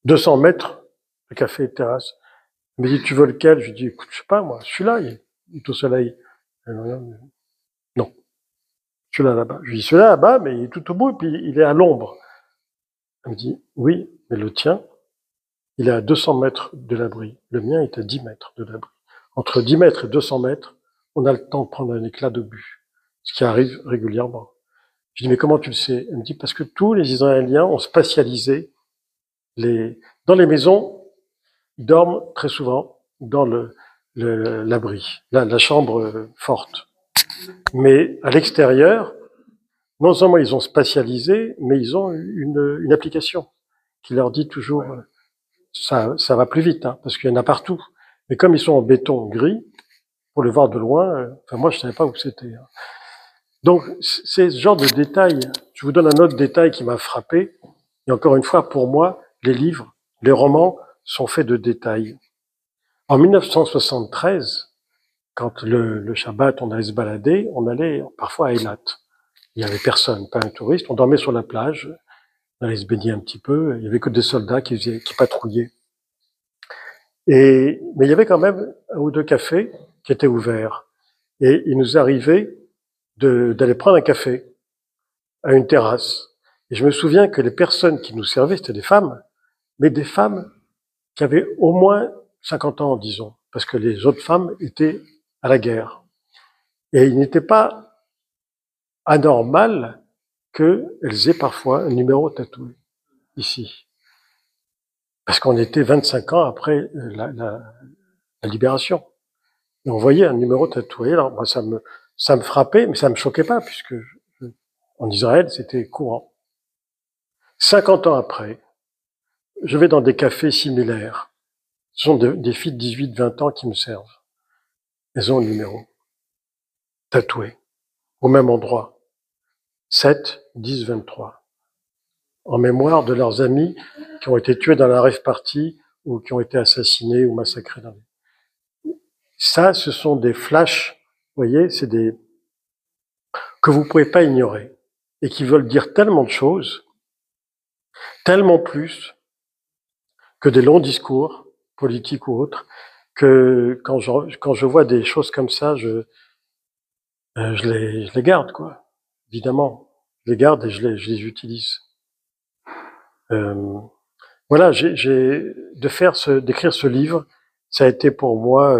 200 mètres de café et terrasse. Elle me dit, tu veux lequel? Je lui dis, écoute, je sais pas, moi, celui-là, il est au soleil. Non, celui-là là-bas. Je lui dis, celui-là là-bas, mais il est tout au bout, et puis il est à l'ombre. Elle me dit, oui, mais le tien, il est à 200 mètres de l'abri. Le mien est à 10 mètres de l'abri. Entre 10 mètres et 200 mètres, on a le temps de prendre un éclat d'obus, ce qui arrive régulièrement. Je dis, mais comment tu le sais? Elle me dit, parce que tous les Israéliens ont spatialisé dans les maisons, ils dorment très souvent dans l'abri, la chambre forte. Mais à l'extérieur, non seulement ils ont spatialisé, mais ils ont une application qui leur dit toujours, ça va plus vite, hein, parce qu'il y en a partout. Mais comme ils sont en béton gris, pour le voir de loin, enfin moi je savais pas où c'était. Hein. Donc c'est ce genre de détails. Je vous donne un autre détail qui m'a frappé. Et encore une fois, pour moi, les livres, les romans sont faits de détails. En 1973, quand le Shabbat, on allait se balader, on allait parfois à Eilat. Il y avait personne, pas un touriste. On dormait sur la plage, on allait se baigner un petit peu. Il y avait que des soldats qui patrouillaient. Mais il y avait quand même un ou deux cafés qui étaient ouverts. Et il nous arrivait d'aller prendre un café à une terrasse. Et je me souviens que les personnes qui nous servaient, c'était des femmes, mais des femmes qui avaient au moins 50 ans, disons, parce que les autres femmes étaient à la guerre. Et il n'était pas anormal qu'elles aient parfois un numéro tatoué, ici. Parce qu'on était 25 ans après la libération. Et on voyait un numéro tatoué. Alors, moi, ça me frappait, mais ça me choquait pas, puisque en Israël, c'était courant. 50 ans après, je vais dans des cafés similaires. Ce sont des filles de 18, 20 ans qui me servent. Elles ont le numéro tatoué, au même endroit. 7, 10, 23. En mémoire de leurs amis qui ont été tués dans la rave party ou qui ont été assassinés ou massacrés. Ça, ce sont des flashs, vous voyez, que vous pouvez pas ignorer et qui veulent dire tellement de choses, tellement plus que des longs discours, politiques ou autres, que quand je vois des choses comme ça, je les garde, quoi. Évidemment, je les garde et je les utilise. Voilà, d'écrire ce livre, ça a été pour moi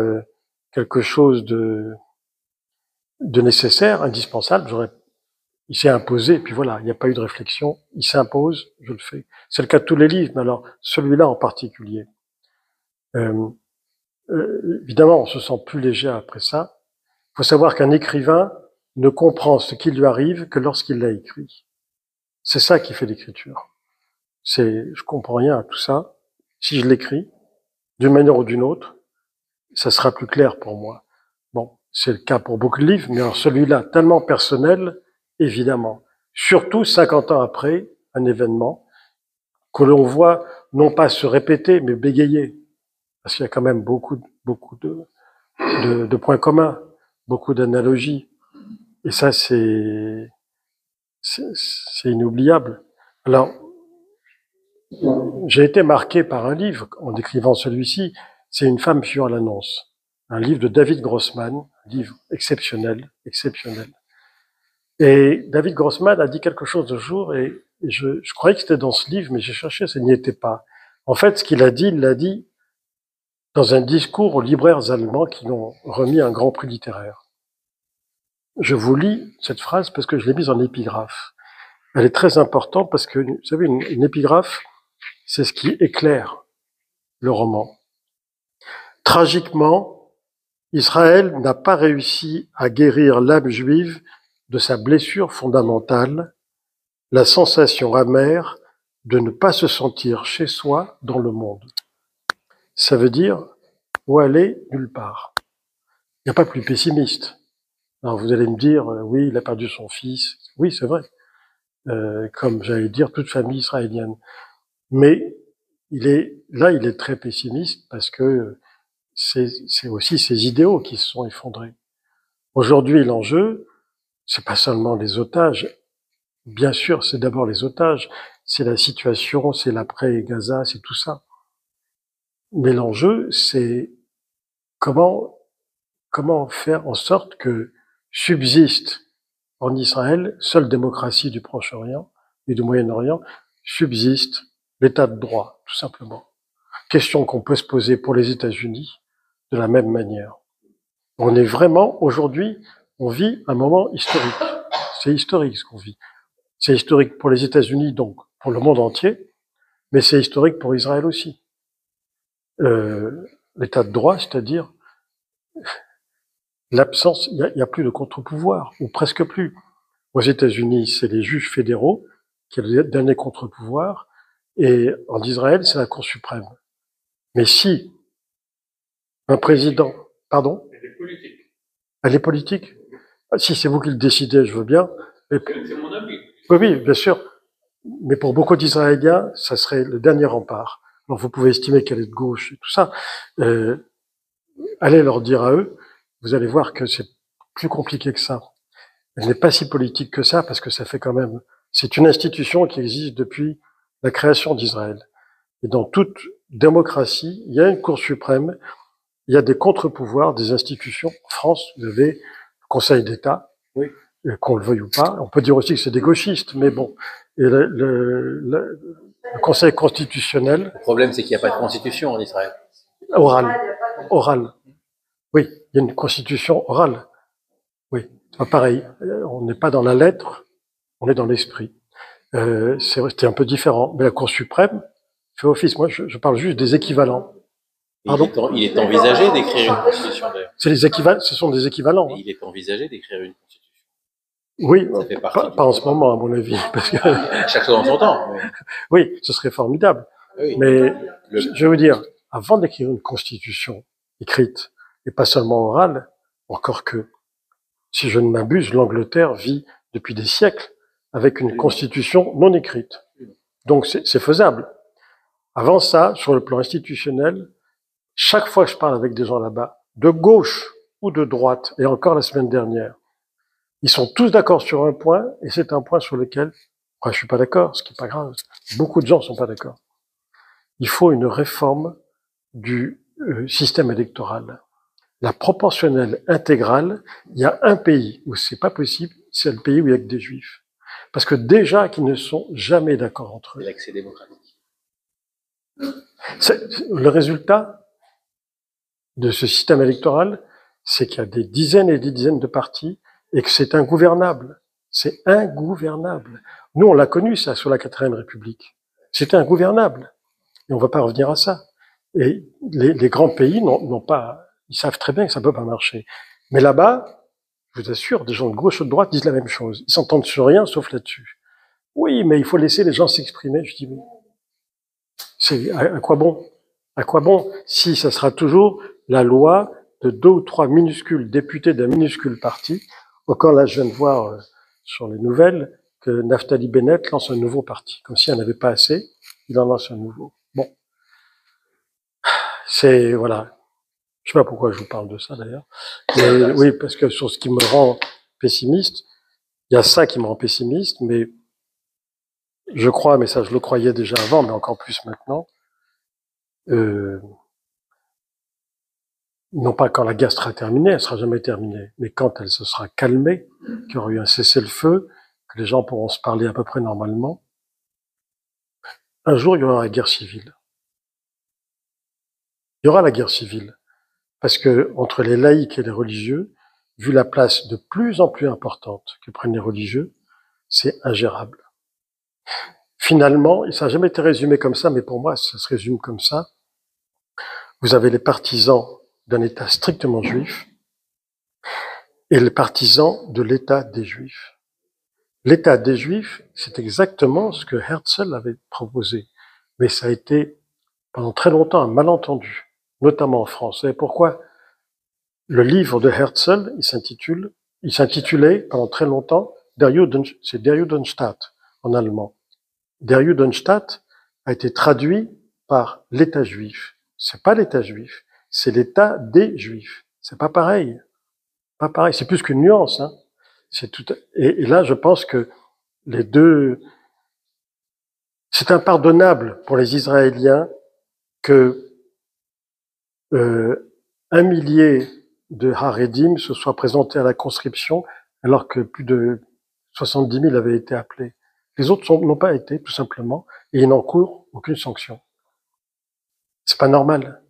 quelque chose de nécessaire, indispensable. il s'est imposé, puis voilà, il n'y a pas eu de réflexion, il s'impose, je le fais. C'est le cas de tous les livres, mais alors celui-là en particulier. Évidemment, on se sent plus léger après ça. Il faut savoir qu'un écrivain ne comprend ce qui lui arrive que lorsqu'il l'a écrit. C'est ça qui fait l'écriture. Je comprends rien à tout ça. Si je l'écris, d'une manière ou d'une autre, ça sera plus clair pour moi. Bon, c'est le cas pour beaucoup de livres, mais alors celui-là, tellement personnel, évidemment. Surtout 50 ans après un événement que l'on voit non pas se répéter, mais bégayer. Parce qu'il y a quand même beaucoup de points communs, beaucoup d'analogies. Et ça, c'est inoubliable. Alors, j'ai été marqué par un livre en écrivant celui-ci. C'est Une femme fut à l'annonce. Un livre de David Grossman, un livre exceptionnel, exceptionnel. Et David Grossman a dit quelque chose de jour et je croyais que c'était dans ce livre, mais j'ai cherché, ça n'y était pas. En fait, ce qu'il a dit, il l'a dit dans un discours aux libraires allemands qui lui ont remis un grand prix littéraire. Je vous lis cette phrase parce que je l'ai mise en épigraphe. Elle est très importante parce que, vous savez, une épigraphe, c'est ce qui éclaire le roman. Tragiquement, Israël n'a pas réussi à guérir l'âme juive de sa blessure fondamentale, la sensation amère de ne pas se sentir chez soi dans le monde. Ça veut dire où aller, nulle part. Il n'y a pas plus pessimiste. Alors vous allez me dire, oui, il a perdu son fils. Oui, c'est vrai. Comme j'allais dire, toute famille israélienne. Mais il est très pessimiste parce que c'est aussi ses idéaux qui se sont effondrés. Aujourd'hui, l'enjeu, c'est pas seulement les otages. Bien sûr, c'est d'abord les otages. C'est la situation, c'est l'après-Gaza, c'est tout ça. Mais l'enjeu, c'est comment faire en sorte que subsiste en Israël, seule démocratie du Proche-Orient et du Moyen-Orient, subsiste l'état de droit, tout simplement. Question qu'on peut se poser pour les États-Unis de la même manière. On est vraiment, aujourd'hui, on vit un moment historique. C'est historique ce qu'on vit. C'est historique pour les États-Unis, donc pour le monde entier, mais c'est historique pour Israël aussi. L'état de droit, c'est-à-dire l'absence, il y a plus de contre-pouvoir, ou presque plus. Aux États-Unis, c'est les juges fédéraux qui ont le dernier contre-pouvoir, et en Israël, c'est la Cour suprême. Mais si un président, pardon, elle est politique. Si c'est vous qui le décidez, je veux bien. C'est mon avis. Oui, bien sûr. Mais pour beaucoup d'Israéliens, ça serait le dernier rempart. Donc vous pouvez estimer qu'elle est de gauche et tout ça. Allez leur dire à eux, vous allez voir que c'est plus compliqué que ça. Elle n'est pas si politique que ça parce que ça fait quand même... C'est une institution qui existe depuis la création d'Israël. Et dans toute démocratie, il y a une Cour suprême, il y a des contre-pouvoirs, des institutions. En France, vous avez le Conseil d'État, oui, qu'on le veuille ou pas. On peut dire aussi que c'est des gauchistes, mais bon. Et le Conseil constitutionnel... Le problème, c'est qu'il n'y a pas de constitution en Israël. Orale. Oui, il y a une constitution orale. Oui, c'est pas pareil. On n'est pas dans la lettre, on est dans l'esprit. C'est un peu différent. Mais la Cour suprême fait office. Moi, je parle juste des équivalents. Pardon ? Il est envisagé d'écrire une constitution, d'ailleurs. Ce sont des équivalents. Il est envisagé d'écrire une constitution. Oui, pas en ce moment, à mon avis. Parce que... Chaque chose en son temps. Mais... Oui, ce serait formidable. Oui. Mais je vais vous dire, avant d'écrire une constitution écrite, et pas seulement orale, encore que, si je ne m'abuse, l'Angleterre vit depuis des siècles avec une constitution non écrite. Donc c'est faisable. Avant ça, sur le plan institutionnel, chaque fois que je parle avec des gens là-bas, de gauche ou de droite, et encore la semaine dernière, ils sont tous d'accord sur un point, et c'est un point sur lequel moi, je suis pas d'accord, ce qui est pas grave. Beaucoup de gens sont pas d'accord. Il faut une réforme du système électoral. La proportionnelle intégrale, il y a un pays où c'est pas possible, c'est le pays où il y a que des juifs. Parce que déjà qu'ils ne sont jamais d'accord entre eux. C'est l'accès démocratique. Le résultat de ce système électoral, c'est qu'il y a des dizaines et des dizaines de partis et que c'est ingouvernable. C'est ingouvernable. Nous, on l'a connu, ça, sous la 4e République. C'était ingouvernable. Et on ne va pas revenir à ça. Et les grands pays n'ont pas, ils savent très bien que ça ne peut pas marcher. Mais là-bas, je vous assure, des gens de gauche ou de droite disent la même chose. Ils s'entendent sur rien, sauf là-dessus. Oui, mais il faut laisser les gens s'exprimer. Je dis, mais c'est à quoi bon? À quoi bon si ça sera toujours la loi de 2 ou 3 minuscules députés d'un minuscule parti? Encore là, je viens de voir sur les nouvelles que Naftali Bennett lance un nouveau parti. Comme s'il n'y en avait pas assez, il en lance un nouveau. Bon. C'est, voilà. Je sais pas pourquoi je vous parle de ça d'ailleurs. Mais oui, parce que sur ce qui me rend pessimiste, il y a ça qui me rend pessimiste, mais je crois, mais ça je le croyais déjà avant, mais encore plus maintenant, non pas quand la guerre sera terminée, elle sera jamais terminée, mais quand elle se sera calmée, qu'il y aura eu un cessez-le-feu, que les gens pourront se parler à peu près normalement, un jour il y aura la guerre civile. Il y aura la guerre civile. Parce que entre les laïcs et les religieux, vu la place de plus en plus importante que prennent les religieux, c'est ingérable. Finalement, ça n'a jamais été résumé comme ça, mais pour moi, ça se résume comme ça. Vous avez les partisans d'un État strictement juif et les partisans de l'État des Juifs. L'État des Juifs, c'est exactement ce que Herzl avait proposé, mais ça a été pendant très longtemps un malentendu, notamment en France. Vous savez pourquoi? Le livre de Herzl, il s'intitulait pendant très longtemps Der Judenstaat en allemand. Der Judenstaat a été traduit par l'État juif. C'est pas l'État juif, c'est l'État des Juifs. C'est pas pareil. Pas pareil. C'est plus qu'une nuance, hein. C'est tout. Et là, je pense que les deux. C'est impardonnable pour les Israéliens que 1 millier de Haredim se soient présentés à la conscription alors que plus de 70 000 avaient été appelés. Les autres n'ont pas été, tout simplement, et ils n'encourent aucune sanction. C'est pas normal.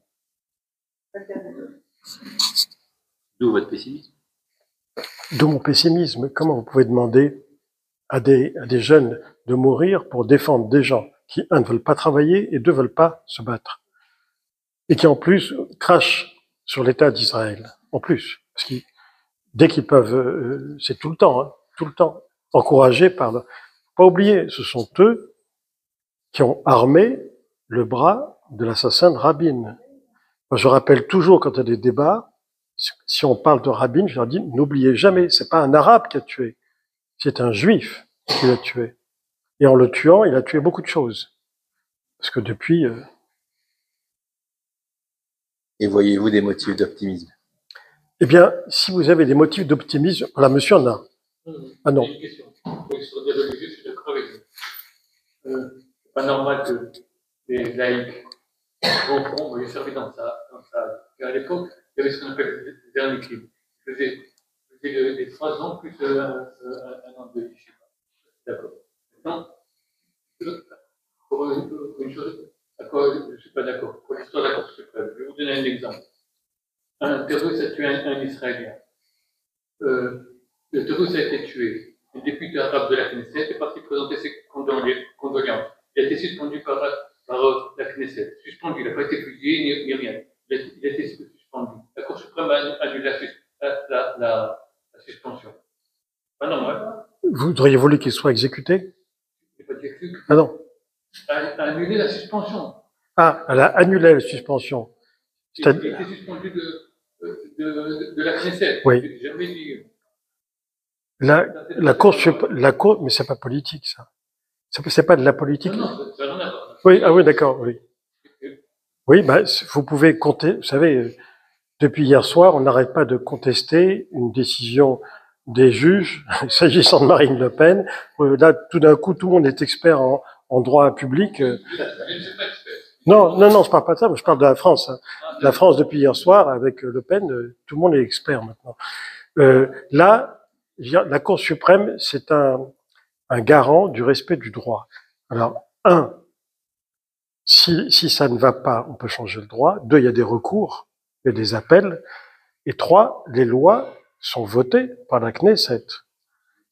D'où votre pessimisme? D'où mon pessimisme. Comment vous pouvez demander à des jeunes de mourir pour défendre des gens qui, un, ne veulent pas travailler et deux, ne veulent pas se battre? Et qui, en plus, crachent sur l'État d'Israël. En plus. Parce que dès qu'ils peuvent, c'est tout le temps, encouragés par le... Faut pas oublier, ce sont eux qui ont armé le bras de l'assassin de Rabin. Moi, je rappelle toujours, quand il y a des débats, si on parle de Rabin, je leur dis, n'oubliez jamais, c'est pas un arabe qui a tué, c'est un juif qui l'a tué. Et en le tuant, il a tué beaucoup de choses. Parce que depuis... Et voyez-vous des motifs d'optimisme? Eh bien, si vous avez des motifs d'optimisme, voilà, monsieur en a. Ah non. Une question. Sur des religieux, je suis d'accord avec vous. C'est pas normal que les laïcs vont voyez, servir dans ça. À l'époque, il y avait ce qu'on appelle les derniers crimes. Je faisais les 3 ans plus un an de vie, je sais pas. D'accord. Maintenant, pour une chose, à quoi je ne suis pas d'accord. Pour l'histoire d'accord, je vais vous donner un exemple. Un terroriste a tué un Israélien. Le terroriste a été tué. Le député arabe de la Knesset est parti présenter ses condoléances. Il a été suspendu par la Knesset. Suspendu, il n'a pas été fusillé ni rien. Il a été suspendu. La Cour suprême a annulé la suspension. Pas normal. Vous auriez voulu qu'il soit exécuté? Il n'a pas dit exécuté. Ah non. A annulé la suspension. Ah, elle a annulé la suspension. Il a été suspendu de la Knesset. Oui. J'ai jamais dit. La Cour, mais c'est pas politique, ça. C'est pas de la politique. Non, ça n'en a pas. Oui, ah oui, d'accord, oui. Oui, bah, vous pouvez compter, vous savez, depuis hier soir, on n'arrête pas de contester une décision des juges, s'agissant de Marine Le Pen. Là, tout d'un coup, tout le monde est expert en droit public. Non, je parle pas de ça, mais je parle de la France. Hein. La France, depuis hier soir, avec Le Pen, tout le monde est expert maintenant. Là, la Cour suprême, c'est un garant du respect du droit. Alors, si ça ne va pas, on peut changer le droit. 2, il y a des recours, il y a des appels. Et 3, les lois sont votées par la Knesset.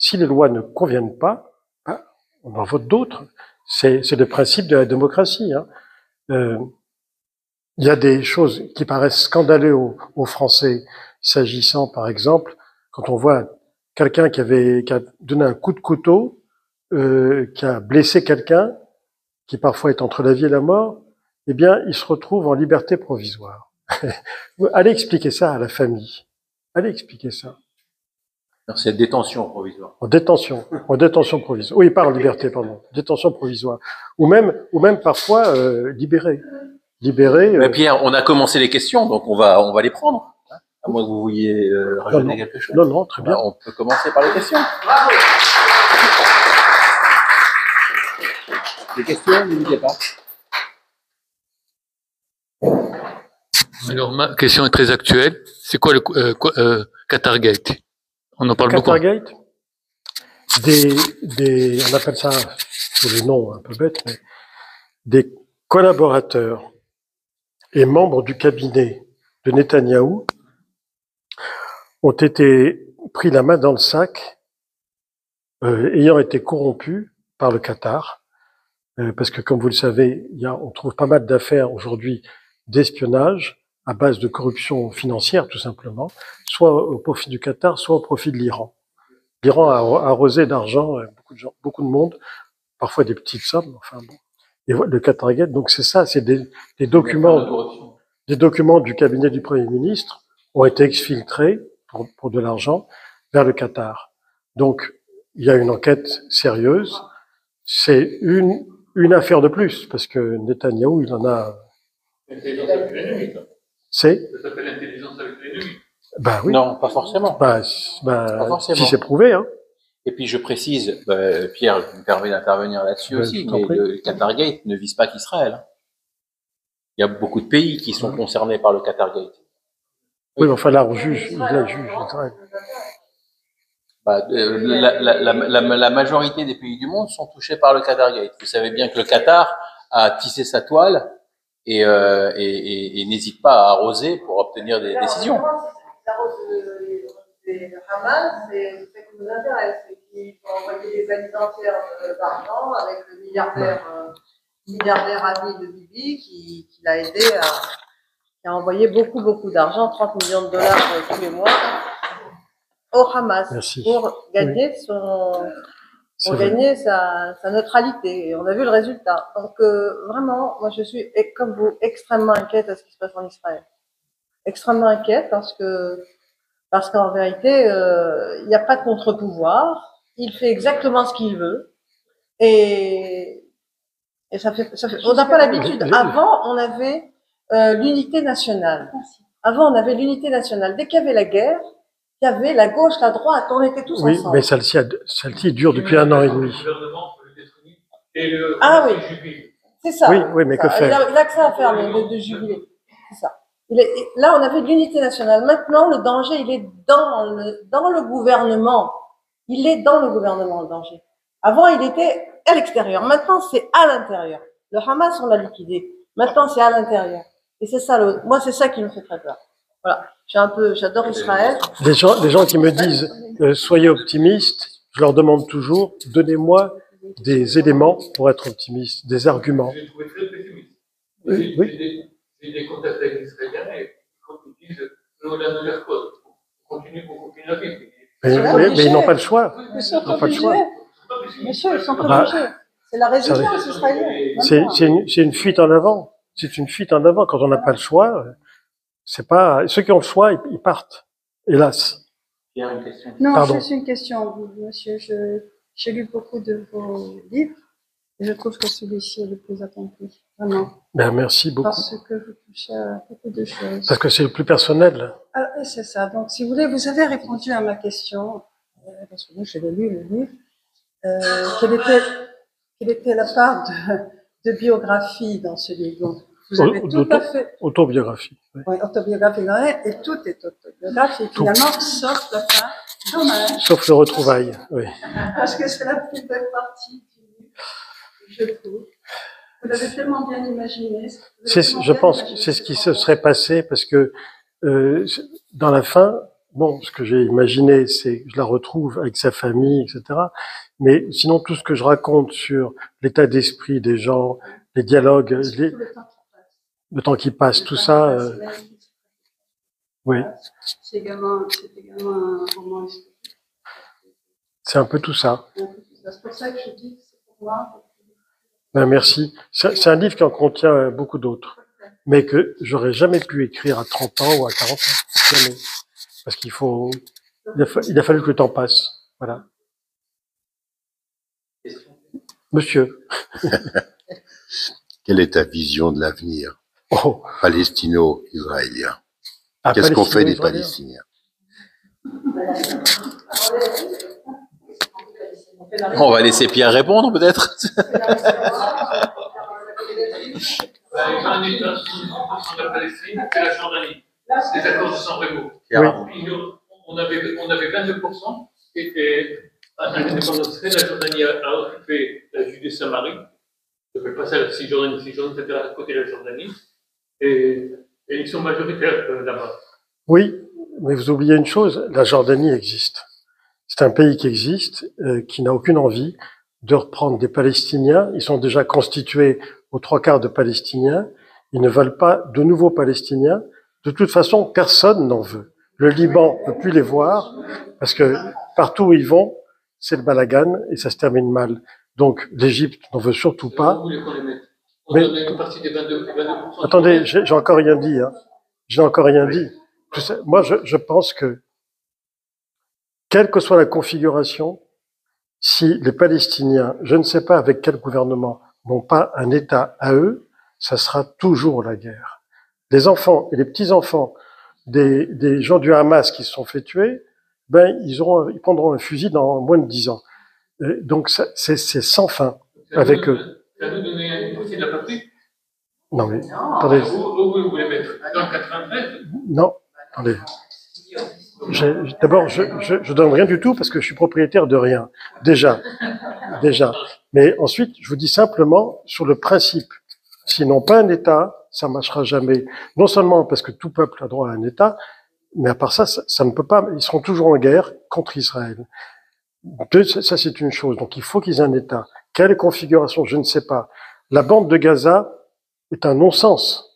Si les lois ne conviennent pas, ben, on en vote d'autres. C'est le principe de la démocratie. Hein. Il y a des choses qui paraissent scandaleuses aux Français, s'agissant, par exemple, quand on voit quelqu'un qui a donné un coup de couteau, qui a blessé quelqu'un, qui parfois est entre la vie et la mort, eh bien, il se retrouve en liberté provisoire. Allez expliquer ça à la famille. Allez expliquer ça. C'est détention provisoire. En détention provisoire. Oui, pas en liberté, pardon. Détention provisoire. Ou même parfois libéré. Mais Pierre, on a commencé les questions, donc on va les prendre. À moins que vous vouliez rajouter quelque chose. Non, très bien. On peut commencer par les questions. Les questions, n'hésitez pas. Alors, ma question est très actuelle. C'est quoi le Qatargate? On en parle beaucoup. Qatargate, on appelle ça, sous les noms un peu bêtes, mais des collaborateurs et membres du cabinet de Netanyahou ont été pris la main dans le sac, ayant été corrompus par le Qatar, parce que comme vous le savez, on trouve pas mal d'affaires aujourd'hui d'espionnage à base de corruption financière, tout simplement, soit au profit du Qatar, soit au profit de l'Iran. L'Iran a arrosé d'argent beaucoup de monde, parfois des petites sommes, enfin bon. Et le Qatargate, donc c'est ça, c'est des documents du cabinet du Premier ministre ont été exfiltrés pour de l'argent vers le Qatar. Donc, il y a une enquête sérieuse. C'est une affaire de plus, parce que Netanyahou, il en a... C'est Ça s'appelle l'intelligence avec l'ennemi. Ben oui. Non, pas forcément. Pas forcément. Si c'est prouvé, hein. Et puis je précise, Pierre me permet d'intervenir là-dessus aussi, mais le Qatargate ne vise pas qu'Israël. Il y a beaucoup de pays qui sont concernés par le Qatargate. Oui, mais enfin là, on juge Israël. La majorité des pays du monde sont touchés par le Qatargate. Vous savez bien que le Qatar a tissé sa toile et n'hésite pas à arroser pour obtenir des décisions. Le Hamas, c'est ce qui nous intéresse, c'est qu'il faut envoyer des années entières d'argent avec le milliardaire ami de Bibi qui l'a aidé qui a envoyé beaucoup d'argent, 30 millions de dollars tous les mois, au Hamas. Merci. Pour gagner sa neutralité. Et on a vu le résultat. Donc vraiment, moi je suis, comme vous, extrêmement inquiète à ce qui se passe en Israël. Extrêmement inquiète parce qu'en vérité, il n'y a pas de contre-pouvoir. Il fait exactement ce qu'il veut. Et ça fait, on n'a pas l'habitude. Avant, on avait l'unité nationale. Avant, on avait l'unité nationale. Dès qu'il y avait la guerre, il y avait la gauche, la droite, on était tous ensemble. Oui, mais celle-ci dure depuis 1 an et demi. Ah oui, c'est ça. Oui, mais que faire? Il a que ça à faire de jubiler. C'est ça. Là, on avait de l'unité nationale. Maintenant, le danger, il est dans le gouvernement. Il est dans le gouvernement, le danger. Avant, il était à l'extérieur. Maintenant, c'est à l'intérieur. Le Hamas, on l'a liquidé. Maintenant, c'est à l'intérieur. Et c'est ça, moi, c'est ça qui me fait très peur. Voilà. J'adore Israël. Les gens qui me disent, soyez optimistes, je leur demande toujours, donnez-moi des éléments pour être optimiste, des arguments. Je l'ai trouvé très pessimiste. Oui. J'ai des contacts avec les Israéliens et ils disent nous, la nouvelle cause. On continue à vivre. Mais ils n'ont pas le choix. Ils sont obligés. Monsieur, ils sont obligés. C'est la résistance israélienne. C'est une fuite en avant. C'est une fuite en avant. Quand on n'a pas le choix, c'est pas, ceux qui ont le choix, ils partent. Hélas. Il y a une question. Non, Pardon. juste une question, monsieur. J'ai lu beaucoup de vos livres et je trouve que celui-ci est le plus attentif. Vraiment. Ben, merci beaucoup. Parce que vous touchez à beaucoup de choses. Parce que c'est le plus personnel. Ah, et c'est ça. Donc, si vous voulez, vous avez répondu à ma question, parce que moi, je l'ai lu, le livre. Quelle était la part de biographie dans ce livre? Donc, vous avez tout à fait... Autobiographie. Oui. Oui, autobiographie, et tout est autobiographie, finalement, sauf la fin. Dommage. Sauf le retrouvaille, oui. Parce que c'est la plus belle partie du livre, je trouve. Vous l'avez tellement bien imaginé. Je pense que c'est ce qui se serait passé parce que dans la fin, bon, ce que j'ai imaginé, c'est que je la retrouve avec sa famille, etc. Mais sinon, tout ce que je raconte sur l'état d'esprit des gens, les dialogues, Surtout le temps qui passe. le temps qui passe, Le tout temps ça, qui passe, la vie qui se oui, passe. C'est également un roman historique. c'est un peu tout ça. C'est pour ça que je dis que c'est pour moi. Ben, merci. C'est un livre qui en contient beaucoup d'autres, mais que j'aurais jamais pu écrire à 30 ans ou à 40 ans. Jamais. Parce il a fallu que le temps passe. Voilà. Monsieur. Quelle est ta vision de l'avenir Oh. palestino-israélien? Ah, Qu'est-ce qu'on fait des palestino-israélien. Palestiniens? On va laisser Pierre répondre, peut-être. Ils ont un État sur la Palestine, c'est la Jordanie. Les accords de San Remo. On avait 22% qui étaient à l'indépendance. La Jordanie a occupé la Judée-Samarie. Je ne fais pas ça la Cisjordanie, c'était à côté de la Jordanie. Et ils sont majoritaires là-bas. Oui, mais vous oubliez une chose, la Jordanie existe. C'est un pays qui existe, qui n'a aucune envie de reprendre des Palestiniens. Ils sont déjà constitués aux 3/4 de Palestiniens. Ils ne veulent pas de nouveaux Palestiniens. De toute façon, personne n'en veut. Le Liban ne peut plus les voir parce que partout où ils vont, c'est le balagan et ça se termine mal. Donc l'Égypte n'en veut surtout pas. Vous voulez qu'on les mette? On Mais, donne une partie des 22%. attendez, j'ai encore rien dit. Hein. J'ai encore rien dit. Moi, je pense que quelle que soit la configuration, si les Palestiniens, je ne sais pas avec quel gouvernement, n'ont pas un État à eux, ça sera toujours la guerre. Les enfants et les petits-enfants des gens du Hamas qui se sont fait tuer, ben ils prendront un fusil dans moins de 10 ans. Donc c'est sans fin avec eux. Ça nous donner une partie de la patrie? Non mais attendez. Vous voulez mettre dans le 93? Non, attendez. D'abord, je donne rien du tout parce que je suis propriétaire de rien. Déjà. Mais ensuite, je vous dis simplement sur le principe. S'ils n'ont pas un État, ça marchera jamais. Non seulement parce que tout peuple a droit à un État, mais à part ça, ça ne peut pas. Ils seront toujours en guerre contre Israël. Ça c'est une chose. Donc il faut qu'ils aient un État. Quelle configuration, je ne sais pas. La bande de Gaza est un non-sens.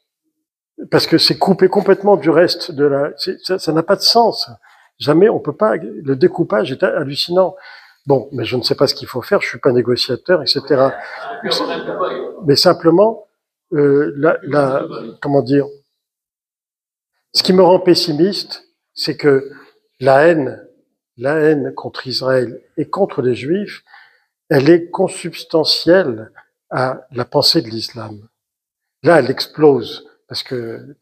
Parce que c'est coupé complètement du reste de ça n'a pas de sens. Jamais on peut pas, le découpage est hallucinant. Bon, mais je ne sais pas ce qu'il faut faire, je suis pas négociateur, etc. Mais simplement, comment dire, ce qui me rend pessimiste, c'est que la haine contre Israël et contre les Juifs, elle est consubstantielle à la pensée de l'islam. Là, elle explose. Parce que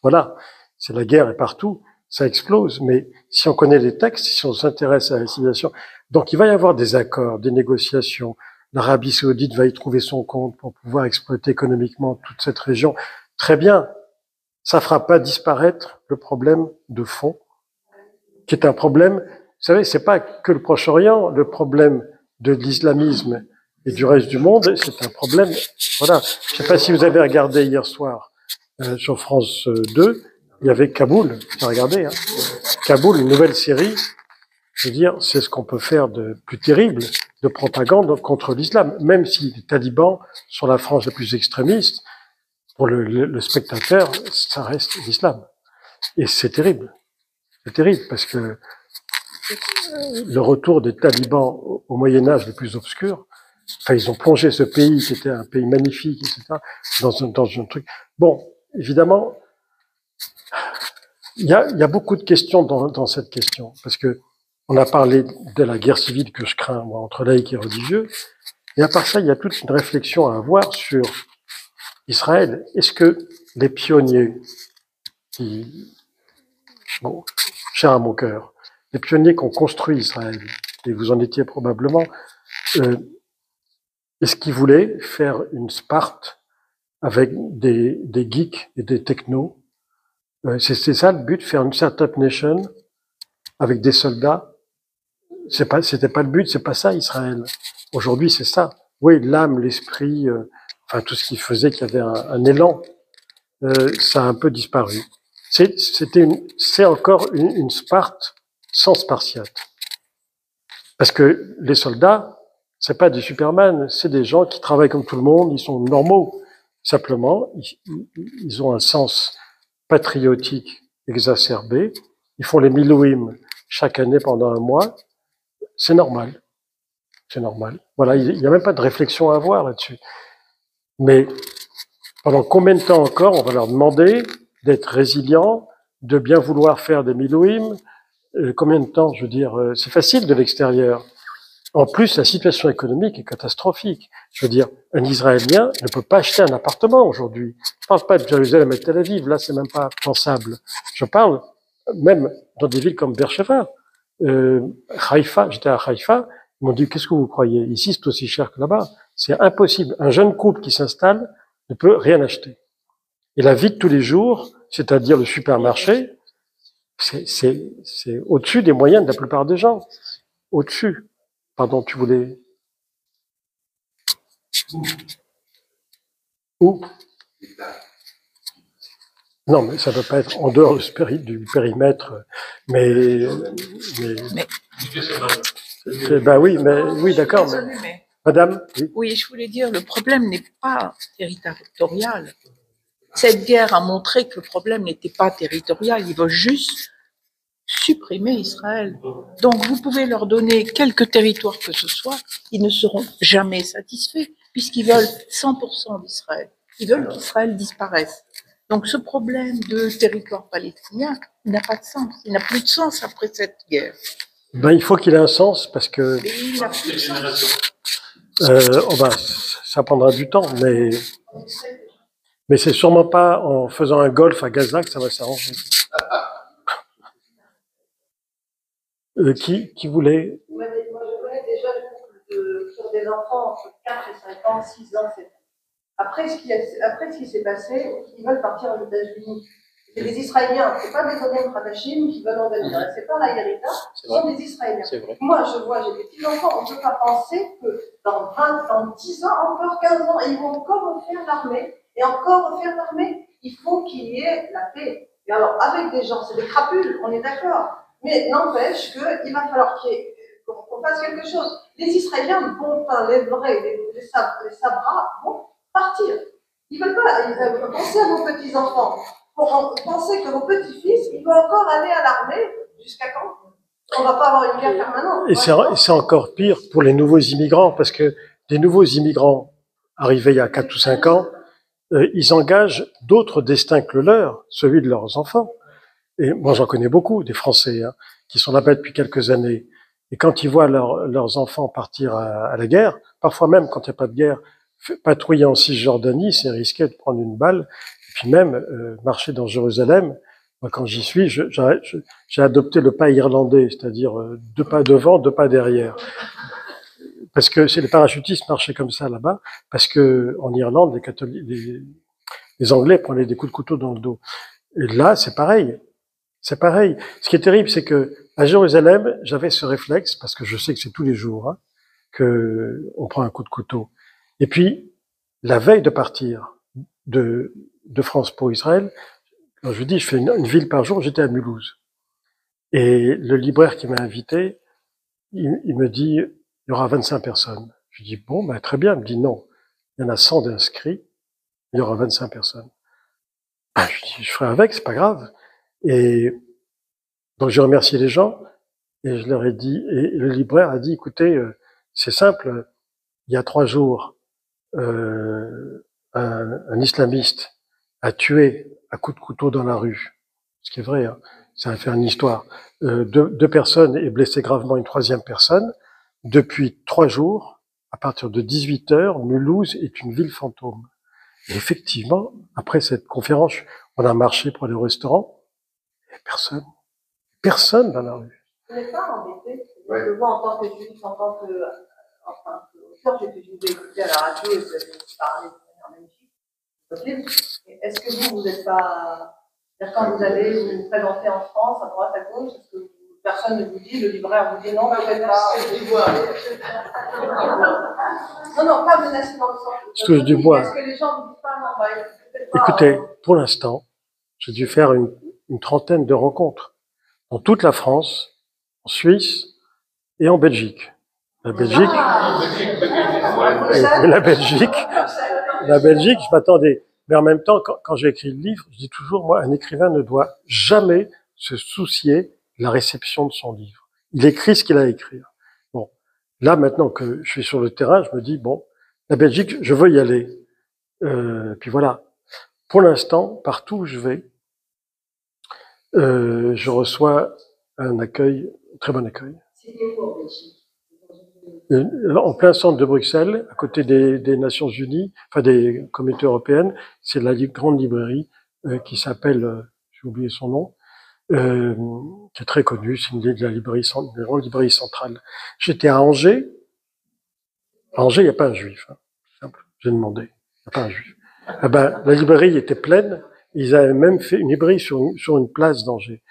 voilà, c'est la guerre est partout, ça explose. Mais si on connaît les textes, si on s'intéresse à la civilisation, donc il va y avoir des accords, des négociations. L'Arabie Saoudite va y trouver son compte pour pouvoir exploiter économiquement toute cette région. Très bien, ça fera pas disparaître le problème de fond, qui est un problème. Vous savez, c'est pas que le Proche-Orient, le problème de l'islamisme et du reste du monde, c'est un problème. Voilà. Je sais pas si vous avez regardé hier soir sur France 2, il y avait Kaboul. Vous avez regardé, hein. Kaboul, une nouvelle série. Je veux dire, c'est ce qu'on peut faire de plus terrible de propagande contre l'islam, même si les talibans sont la frange la plus extrémiste. Pour le spectateur, ça reste l'islam. Et c'est terrible. C'est terrible parce que le retour des talibans au Moyen-Âge le plus obscur, enfin, ils ont plongé ce pays qui était un pays magnifique, etc., dans un truc. Bon, évidemment, il y a beaucoup de questions dans cette question, parce que on a parlé de la guerre civile que je crains, moi, entre laïcs et religieux, et à part ça, il y a toute une réflexion à avoir sur Israël. Est-ce que les pionniers bon, chers à mon cœur, les pionniers qui ont construit Israël, et vous en étiez probablement, est-ce qu'ils voulaient faire une Sparte avec des geeks et des technos? C'est ça le but, faire une startup nation avec des soldats. C'était pas le but, c'est pas ça Israël. Aujourd'hui, c'est ça. Oui, l'âme, l'esprit, enfin tout ce qui faisait qu'il y avait un élan, ça a un peu disparu. C'est encore une Sparte sans Spartiate. Parce que les soldats, c'est pas des Superman, c'est des gens qui travaillent comme tout le monde, ils sont normaux. Simplement, ils ont un sens patriotique exacerbé. Ils font les Milouim chaque année pendant un mois. C'est normal. C'est normal. Voilà, il n'y a même pas de réflexion à avoir là-dessus. Mais pendant combien de temps encore on va leur demander d'être résilients, de bien vouloir faire des Milouim? Combien de temps, je veux dire, c'est facile de l'extérieur. En plus, la situation économique est catastrophique. Je veux dire, un Israélien ne peut pas acheter un appartement aujourd'hui. Je parle pas de Jérusalem et Tel Aviv, là c'est même pas pensable. Je parle même dans des villes comme Beersheba, Haïfa, j'étais à Haïfa, ils m'ont dit, qu'est-ce que vous croyez? Ici c'est aussi cher que là-bas. C'est impossible. Un jeune couple qui s'installe ne peut rien acheter. Et la vie de tous les jours, c'est-à-dire le supermarché, c'est au-dessus des moyens de la plupart des gens. Au-dessus. Pardon, tu voulais... Où? Non, mais ça ne peut pas être en dehors du périmètre, mais ben oui, mais oui, d'accord. Désolée, mais Madame, oui. oui, je voulais dire, le problème n'est pas territorial. Cette guerre a montré que le problème n'était pas territorial. Ils veulent juste supprimer Israël. Donc, vous pouvez leur donner quelques territoires que ce soit, ils ne seront jamais satisfaits, puisqu'ils veulent 100% d'Israël. Ils veulent qu'Israël disparaisse. Donc, ce problème de territoire palestinien, il n'a pas de sens. Il n'a plus de sens après cette guerre. Ben, il faut qu'il ait un sens, parce que Mais il n'a plus de sens. ça prendra du temps, mais c'est sûrement pas en faisant un golf à Gaza que ça va s'arranger. Qui voulait? Moi, je connais déjà le couple qui ont des enfants entre 4 et 5 ans, 6 ans, 7 ans. Après ce qui s'est passé, ils veulent partir aux États-Unis. C'est des Israéliens, c'est pas des Oden Radachim qui veulent en venir. C'est pas la Yarita, ce sont des Israéliens. Moi, je vois, j'ai des petits-enfants, on ne peut pas penser que dans 20, dans 10 ans, encore 15 ans, ils vont encore refaire l'armée. Et encore refaire l'armée, il faut qu'il y ait la paix. Et alors, avec des gens, c'est des crapules, on est d'accord. Mais n'empêche qu'il va falloir qu'on fasse quelque chose. Les Israéliens vont, les vrais, les sabras vont partir. Ils ne veulent pas penser à vos petits-enfants. Pour penser que vos petits-fils, ils vont encore aller à l'armée jusqu'à quand? On ne va pas avoir une guerre permanente. Et c'est encore pire pour les nouveaux immigrants, parce que les nouveaux immigrants arrivés il y a 4 ou 5 ans, ils engagent d'autres destins que le leur, celui de leurs enfants. Et moi, j'en connais beaucoup, des Français, hein, qui sont là-bas depuis quelques années. Et quand ils voient leurs enfants partir à la guerre, parfois même quand il n'y a pas de guerre, patrouiller en Cisjordanie, c'est risqué de prendre une balle. Et puis même, marcher dans Jérusalem, moi, quand j'y suis, j'ai adopté le pas irlandais, c'est-à-dire 2 pas devant, 2 pas derrière. Parce que c'est les parachutistes marchaient comme ça là-bas, parce que en Irlande, les Anglais prenaient des coups de couteau dans le dos. Et là, c'est pareil. C'est pareil. Ce qui est terrible, c'est que à Jérusalem, j'avais ce réflexe, parce que je sais que c'est tous les jours, hein, que on prend un coup de couteau. Et puis, la veille de partir de France pour Israël, quand je dis je fais une ville par jour, j'étais à Mulhouse. Et le libraire qui m'a invité, il me dit, il y aura 25 personnes. Je dis, bon, ben, très bien. Il me dit, non, il y en a 100 d'inscrits, il y aura 25 personnes. Ben, je dis, je ferai avec, c'est pas grave. Et donc j'ai remercié les gens et je leur ai dit, et le libraire a dit, écoutez, c'est simple, il y a 3 jours, un islamiste a tué à coups de couteau dans la rue, ce qui est vrai, hein, ça a fait une histoire, 2 personnes et blessé gravement une 3e personne. Depuis 3 jours, à partir de 18h, Mulhouse est une ville fantôme. Et effectivement, après cette conférence, on a marché pour aller au restaurant, et personne dans la rue. Vous n'êtes pas embêté? Je le vois en tant que juif, en tant que, enfin, auteur, j'ai écouté à la radio et vous avez parlé de manière magnifique. Est-ce que vous n'êtes pas, c'est-à-dire quand vous allez vous présenter en France, à droite, à gauche, est-ce que personne ne vous dit, le libraire vous dit non, peut-être pas, non, pas menacé dans le sens. Je touche du bois. Est-ce que les gens vous disent pas, non, bah, Écoutez, pour l'instant, j'ai dû faire une une trentaine de rencontres dans toute la France, en Suisse et en Belgique. La Belgique, je m'attendais. Mais en même temps, quand j'ai écrit le livre, je dis toujours, moi, un écrivain ne doit jamais se soucier de la réception de son livre. Il écrit ce qu'il a à écrire. Bon, là, maintenant que je suis sur le terrain, je me dis, bon, la Belgique, je veux y aller. Puis voilà. Pour l'instant, partout où je vais, je reçois un accueil, un très bon accueil. En plein centre de Bruxelles, à côté des Nations Unies, enfin des communautés européennes, c'est la grande librairie qui s'appelle, j'ai oublié son nom, qui est très connue, c'est une grande librairie centrale. J'étais à Angers. À Angers, il n'y a pas un juif. Hein. Simple. J'ai demandé. Il n'y a pas un juif. Ah ben, la librairie était pleine. Ils avaient même fait une librairie sur une place d'Angers.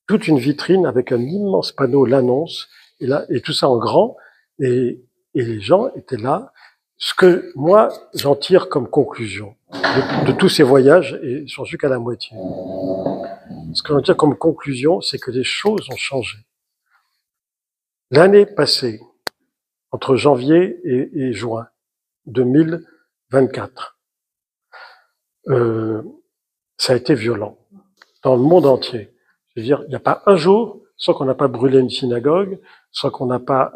Toute une vitrine avec un immense panneau, l'annonce, et tout ça en grand. Et les gens étaient là. Ce que moi, j'en tire comme conclusion de tous ces voyages, et j'en suis qu'à la moitié. Ce que j'en tire comme conclusion, c'est que les choses ont changé. L'année passée, entre janvier et juin 2024, ça a été violent dans le monde entier. Je veux dire, il n'y a pas un jour sans qu'on n'a pas brûlé une synagogue, sans qu'on n'a pas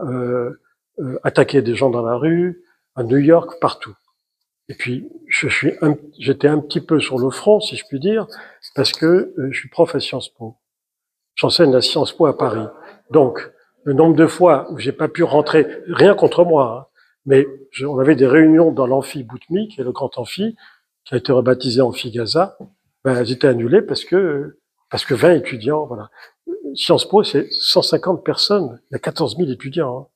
attaqué des gens dans la rue, à New York, partout. Et puis, j'étais un petit peu sur le front, si je puis dire, parce que je suis prof à Sciences Po. J'enseigne à Sciences Po à Paris. Donc, le nombre de fois où j'ai pas pu rentrer, rien contre moi, hein, mais on avait des réunions dans l'amphi Boutmi, qui est le grand amphi, qui a été rebaptisé amphi Gaza, ben, elles étaient annulées parce que 20 étudiants, voilà. Sciences Po, c'est 150 personnes. Il y a 14 000 étudiants. Hein.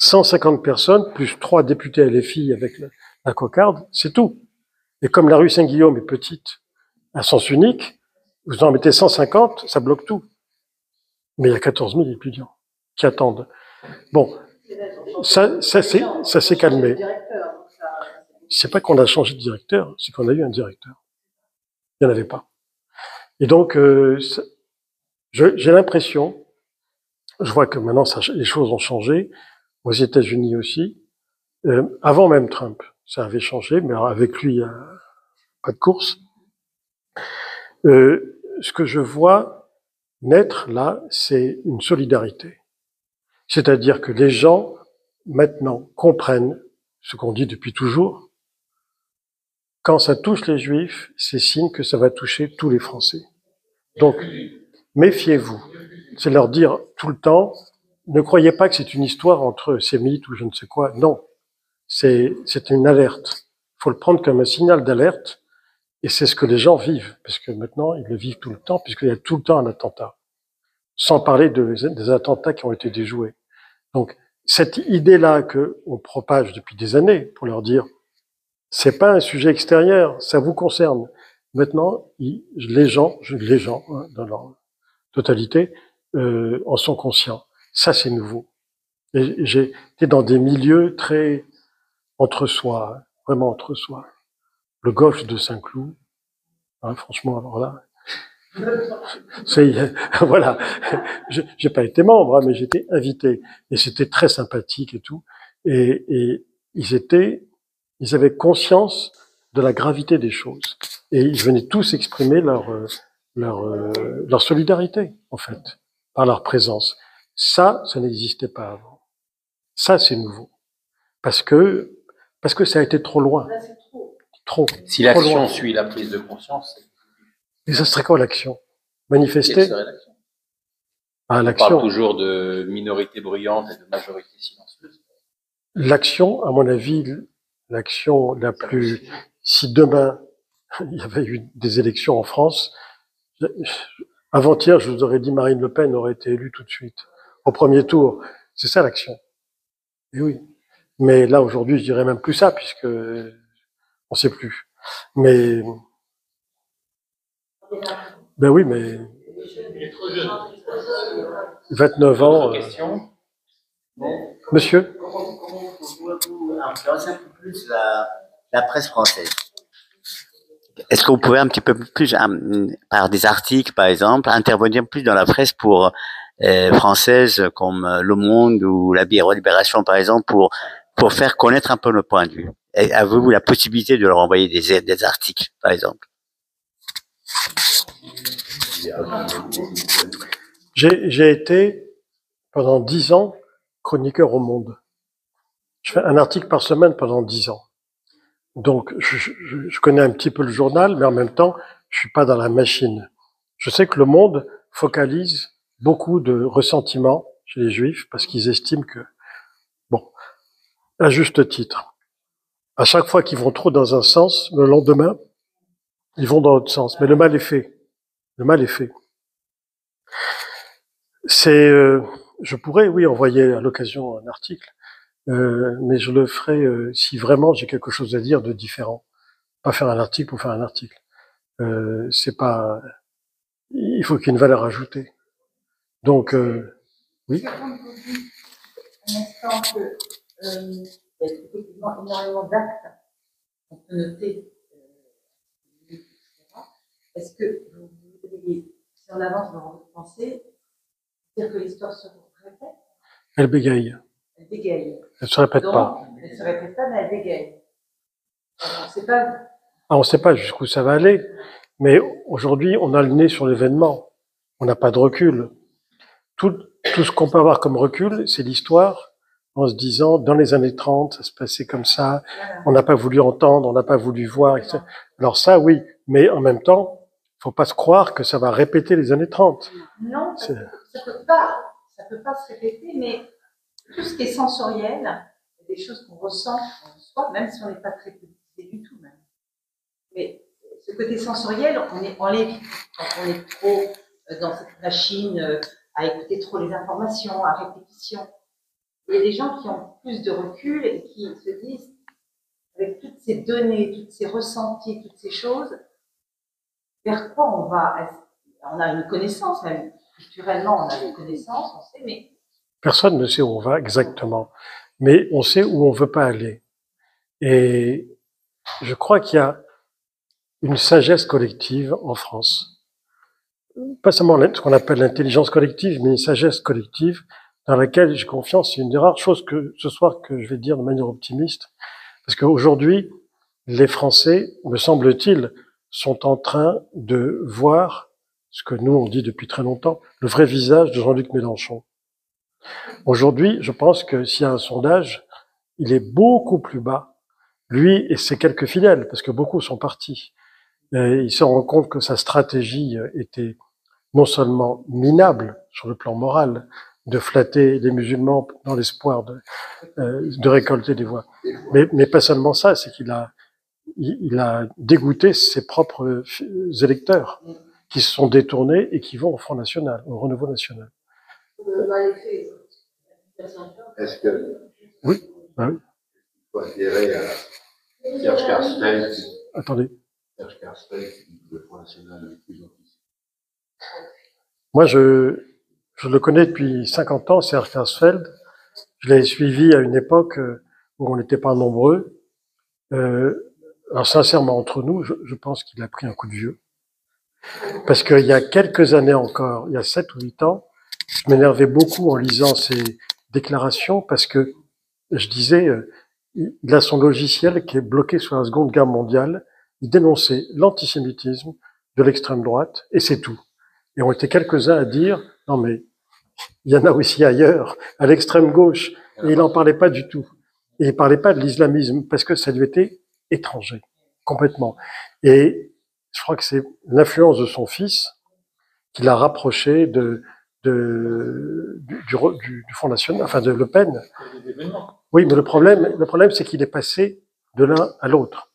150 personnes, plus 3 députés LFI avec la cocarde, c'est tout. Et comme la rue Saint-Guillaume est petite, à sens unique, vous en mettez 150, ça bloque tout. Mais il y a 14 000 étudiants qui attendent. Bon, ça s'est calmé. C'est pas qu'on a changé de directeur, c'est qu'on a eu un directeur. Il n'y en avait pas. Et donc, j'ai l'impression, je vois que maintenant les choses ont changé, aux États-Unis aussi, avant même Trump, ça avait changé, mais avec lui, il n'y a pas de course. Ce que je vois naître là, c'est une solidarité. C'est-à-dire que les gens, maintenant, comprennent ce qu'on dit depuis toujours. Quand ça touche les Juifs, c'est signe que ça va toucher tous les Français. Donc, méfiez-vous. C'est leur dire tout le temps, ne croyez pas que c'est une histoire entre sémites ou je ne sais quoi. Non, c'est une alerte. Il faut le prendre comme un signal d'alerte. Et c'est ce que les gens vivent, parce que maintenant, ils le vivent tout le temps, puisqu'il y a tout le temps un attentat. Sans parler des attentats qui ont été déjoués. Donc, cette idée-là qu'on propage depuis des années, pour leur dire, c'est pas un sujet extérieur, ça vous concerne. Maintenant, les gens, hein, dans leur totalité, en sont conscients. Ça, c'est nouveau. Et j'ai été dans des milieux très entre soi, hein, vraiment entre soi. Le golfe de Saint-Cloud, hein, franchement, alors là, voilà. J'ai pas été membre, hein, mais j'étais invité. Et c'était très sympathique et tout. Et ils avaient conscience de la gravité des choses. Et ils venaient tous exprimer leur solidarité, en fait, par leur présence. Ça n'existait pas avant. Ça, c'est nouveau. Parce que ça a été trop loin. Trop. Si l'action suit la prise de conscience. Et ça serait quoi l'action? Manifester? Quelle serait l'action? Ah, On parle toujours de minorité bruyante et de majorité silencieuse. L'action, à mon avis, l'action la plus... Si demain, il y avait eu des élections en France, avant-hier, je vous aurais dit Marine Le Pen aurait été élue tout de suite, au premier tour. C'est ça l'action. Et oui. Mais là, aujourd'hui, je dirais même plus ça, puisque on sait plus. Mais... Ben oui, mais... 29 ans... question Monsieur? Comment pouvez-vous influencer un peu plus la presse française? est-ce que vous pouvez un petit peu plus, par des articles par exemple, intervenir plus dans la presse pour française comme Le Monde ou la Libération par exemple, pour faire connaître un peu le point de vue? Avez-vous la possibilité de leur envoyer des articles par exemple? J'ai été pendant 10 ans chroniqueur au Monde. Je fais un article par semaine pendant 10 ans. Donc, je connais un petit peu le journal, mais en même temps, je suis pas dans la machine. Je sais que Le Monde focalise beaucoup de ressentiment chez les Juifs parce qu'ils estiment que, bon, à juste titre, à chaque fois qu'ils vont trop dans un sens, le lendemain, ils vont dans l'autre sens. Mais le mal est fait. Le mal est fait. Je pourrais, oui, envoyer à l'occasion un article, mais je le ferai si vraiment j'ai quelque chose à dire de différent. Pas faire un article pour faire un article. C'est pas. Il faut qu'il y ait une valeur ajoutée. Donc, oui. Quand vous dites un instant que il y a effectivement énormément d'actes qu'on peut noter, etc. Est-ce que vous voudriez, si on avance dans votre pensée, dire que l'histoire se répète? Elle bégaye. Elle bégaye. Elle se répète Donc, pas. elle se répète pas, mais elle bégaye. On ne sait pas. On ne sait pas jusqu'où ça va aller, mais aujourd'hui, on a le nez sur l'événement. On n'a pas de recul. Tout ce qu'on peut avoir comme recul, c'est l'histoire, en se disant, dans les années 30, ça se passait comme ça, on n'a pas voulu entendre, on n'a pas voulu voir, etc. Alors ça, oui, mais en même temps, faut pas se croire que ça va répéter les années 30. Non, ça peut pas se répéter, mais tout ce qui est sensoriel, il y a des choses qu'on ressent en soi, même si on n'est pas très politisé du tout, même. Mais ce côté sensoriel, on l'évite quand on est trop dans cette machine à écouter trop les informations, à répétition. Il y a des gens qui ont plus de recul et qui se disent, avec toutes ces données, toutes ces ressentis, toutes ces choses, vers quoi on va? On a une connaissance, même culturellement, on a une connaissance, on sait, mais... Personne ne sait où on va exactement, mais on sait où on veut pas aller. Et je crois qu'il y a une sagesse collective en France. Pas seulement ce qu'on appelle l'intelligence collective, mais une sagesse collective dans laquelle j'ai confiance. C'est une des rares choses que ce soir que je vais dire de manière optimiste. Parce qu'aujourd'hui, les Français, me semble-t-il, sont en train de voir ce que nous, on dit depuis très longtemps, le vrai visage de Jean-Luc Mélenchon. Aujourd'hui, je pense que s'il y a un sondage, il est beaucoup plus bas. Lui et ses quelques fidèles, parce que beaucoup sont partis. Il se rend compte que sa stratégie était non seulement minable sur le plan moral, de flatter les musulmans dans l'espoir de récolter des voix, mais pas seulement ça, c'est qu'il a dégoûté ses propres électeurs qui se sont détournés et qui vont au Front National, au Renouveau National. Est-ce que Oui, ben oui. il faut adhérer à Serge Karsfeld? Attendez. Serge Karsfeld, le Front National le plus officiel. Moi, je le connais depuis 50 ans, Serge Karsfeld. Je l'ai suivi à une époque où on n'était pas nombreux. Alors sincèrement, entre nous, je pense qu'il a pris un coup de vieux. Parce qu'il y a quelques années encore, il y a 7 ou 8 ans, je m'énervais beaucoup en lisant ses déclarations parce que je disais, il a son logiciel qui est bloqué sur la Seconde Guerre mondiale. Il dénonçait l'antisémitisme de l'extrême droite et c'est tout. Et on était quelques-uns à dire, non mais il y en a aussi ailleurs, à l'extrême gauche, et il n'en parlait pas du tout. Et il parlait pas de l'islamisme parce que ça lui était étranger, complètement. Et je crois que c'est l'influence de son fils qui l'a rapproché du Front National, enfin de Le Pen. Oui, mais le problème, c'est qu'il est passé de l'un à l'autre.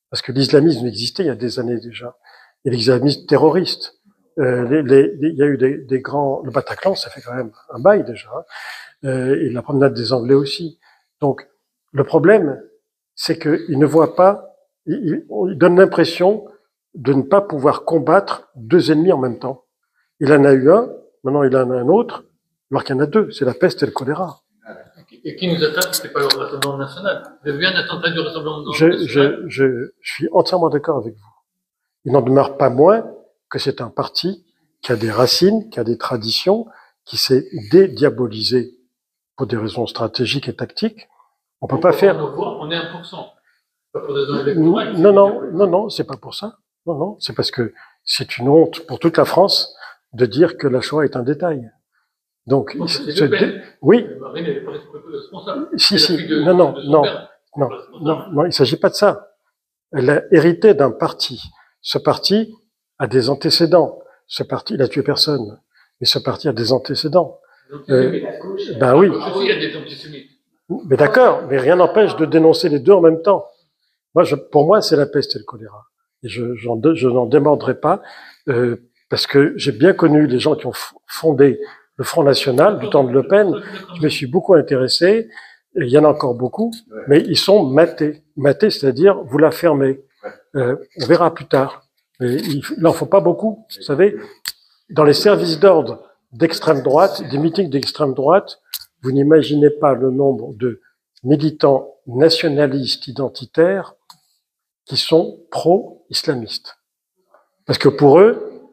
Parce que l'islamisme existait il y a des années déjà. Et l'islamisme terroriste. Il y a eu des grands, le Bataclan, ça fait quand même un bail déjà. Et la promenade des Anglais aussi. Donc, le problème, c'est qu'il ne voit pas, il donne l'impression de ne pas pouvoir combattre 2 ennemis en même temps. Il en a eu un, maintenant il en a un autre, alors qu'il y en a 2, c'est la peste et le choléra. Et qui nous attaque, c'est pas le Rassemblement national. Vous avez vu un attentat du Rassemblement national? Je suis entièrement d'accord avec vous. Il n'en demeure pas moins que c'est un parti qui a des racines, qui a des traditions, qui s'est dédiabolisé pour des raisons stratégiques et tactiques. On peut pas faire. On est 1%. Pas pour des raisons électorales. Non, c'est pas pour ça. Non, c'est parce que c'est une honte pour toute la France de dire que la Shoah est un détail. Donc, oui. Marine, elle est pas responsable. Si, non, il s'agit pas de ça. Elle a hérité d'un parti. Ce parti a des antécédents. Ce parti, il a tué personne. Mais ce parti a des antécédents. Ben oui. Il y a des antisémites. Mais d'accord, mais rien n'empêche de dénoncer les deux en même temps. Pour moi, c'est la peste et le choléra. Et je n'en démordrai pas, parce que j'ai bien connu les gens qui ont fondé le Front National du temps de Le Pen. Je me suis beaucoup intéressé. Et il y en a encore beaucoup, mais ils sont matés. Matés, c'est-à-dire, vous la fermez. On verra plus tard. Mais il n'en faut pas beaucoup. Vous savez, dans les services d'ordre d'extrême droite, des meetings d'extrême droite, vous n'imaginez pas le nombre de militants nationalistes identitaires qui sont pro-islamistes. Parce que pour eux,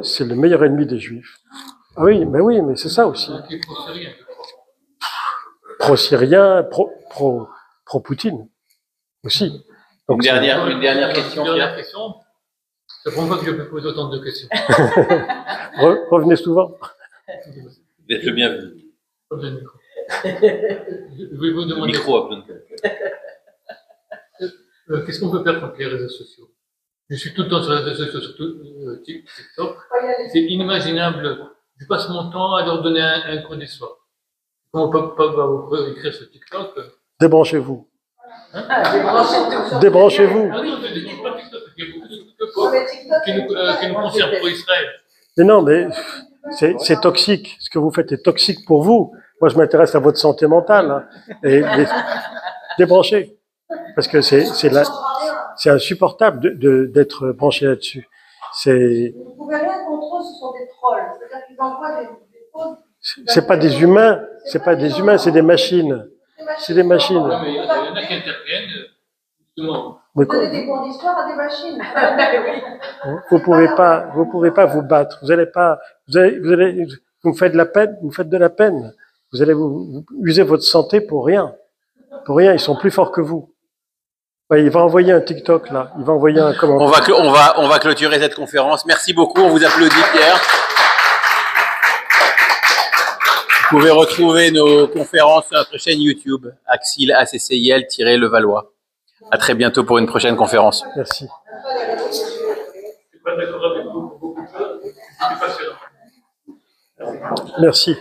c'est le meilleur ennemi des Juifs. Ah oui, mais c'est ça aussi. Pro-syrien, pro-Poutine aussi. Donc, une dernière question. Ça prend pas que je me pose autant de questions. Revenez souvent. Vous êtes le bienvenu. Je vais vous demander. Micro à plein de qu'est-ce qu'on peut faire contre les réseaux sociaux? Je suis tout le temps sur les réseaux sociaux, surtout TikTok. C'est inimaginable. Je passe mon temps à leur donner un cours d'histoire. Comment pas écrire sur TikTok? Débranchez-vous. Débranchez-vous. Ah non, je ne dis pas TikTok, il y a beaucoup de trucs qui nous concernent pour Israël. Mais non, mais c'est toxique. Ce que vous faites est toxique pour vous. Moi, je m'intéresse à votre santé mentale. Hein. Et débranchez. Parce que c'est insupportable d'être branché là-dessus. Vous ne pouvez rien contre eux, ce sont des trolls. C'est-à-dire qu'ils envoient des fausses. C'est pas des humains, c'est des machines. C'est des machines. Non, mais il y en a qui interviennent, justement. Vous donnez des cours d'histoire à des machines. Vous pouvez pas vous battre. Vous me faites de la peine. Vous allez vous user votre santé pour rien. Pour rien, ils sont plus forts que vous. Ouais, il va envoyer un TikTok, là. Il va envoyer un commentaire. On va clôturer cette conférence. Merci beaucoup. On vous applaudit, Pierre. Vous pouvez retrouver nos conférences sur notre chaîne YouTube, Axil, ACCIL-Levallois. À très bientôt pour une prochaine conférence. Merci. Je suis pas d'accord avec vous pour beaucoup de choses. Je suis passionnant. Merci.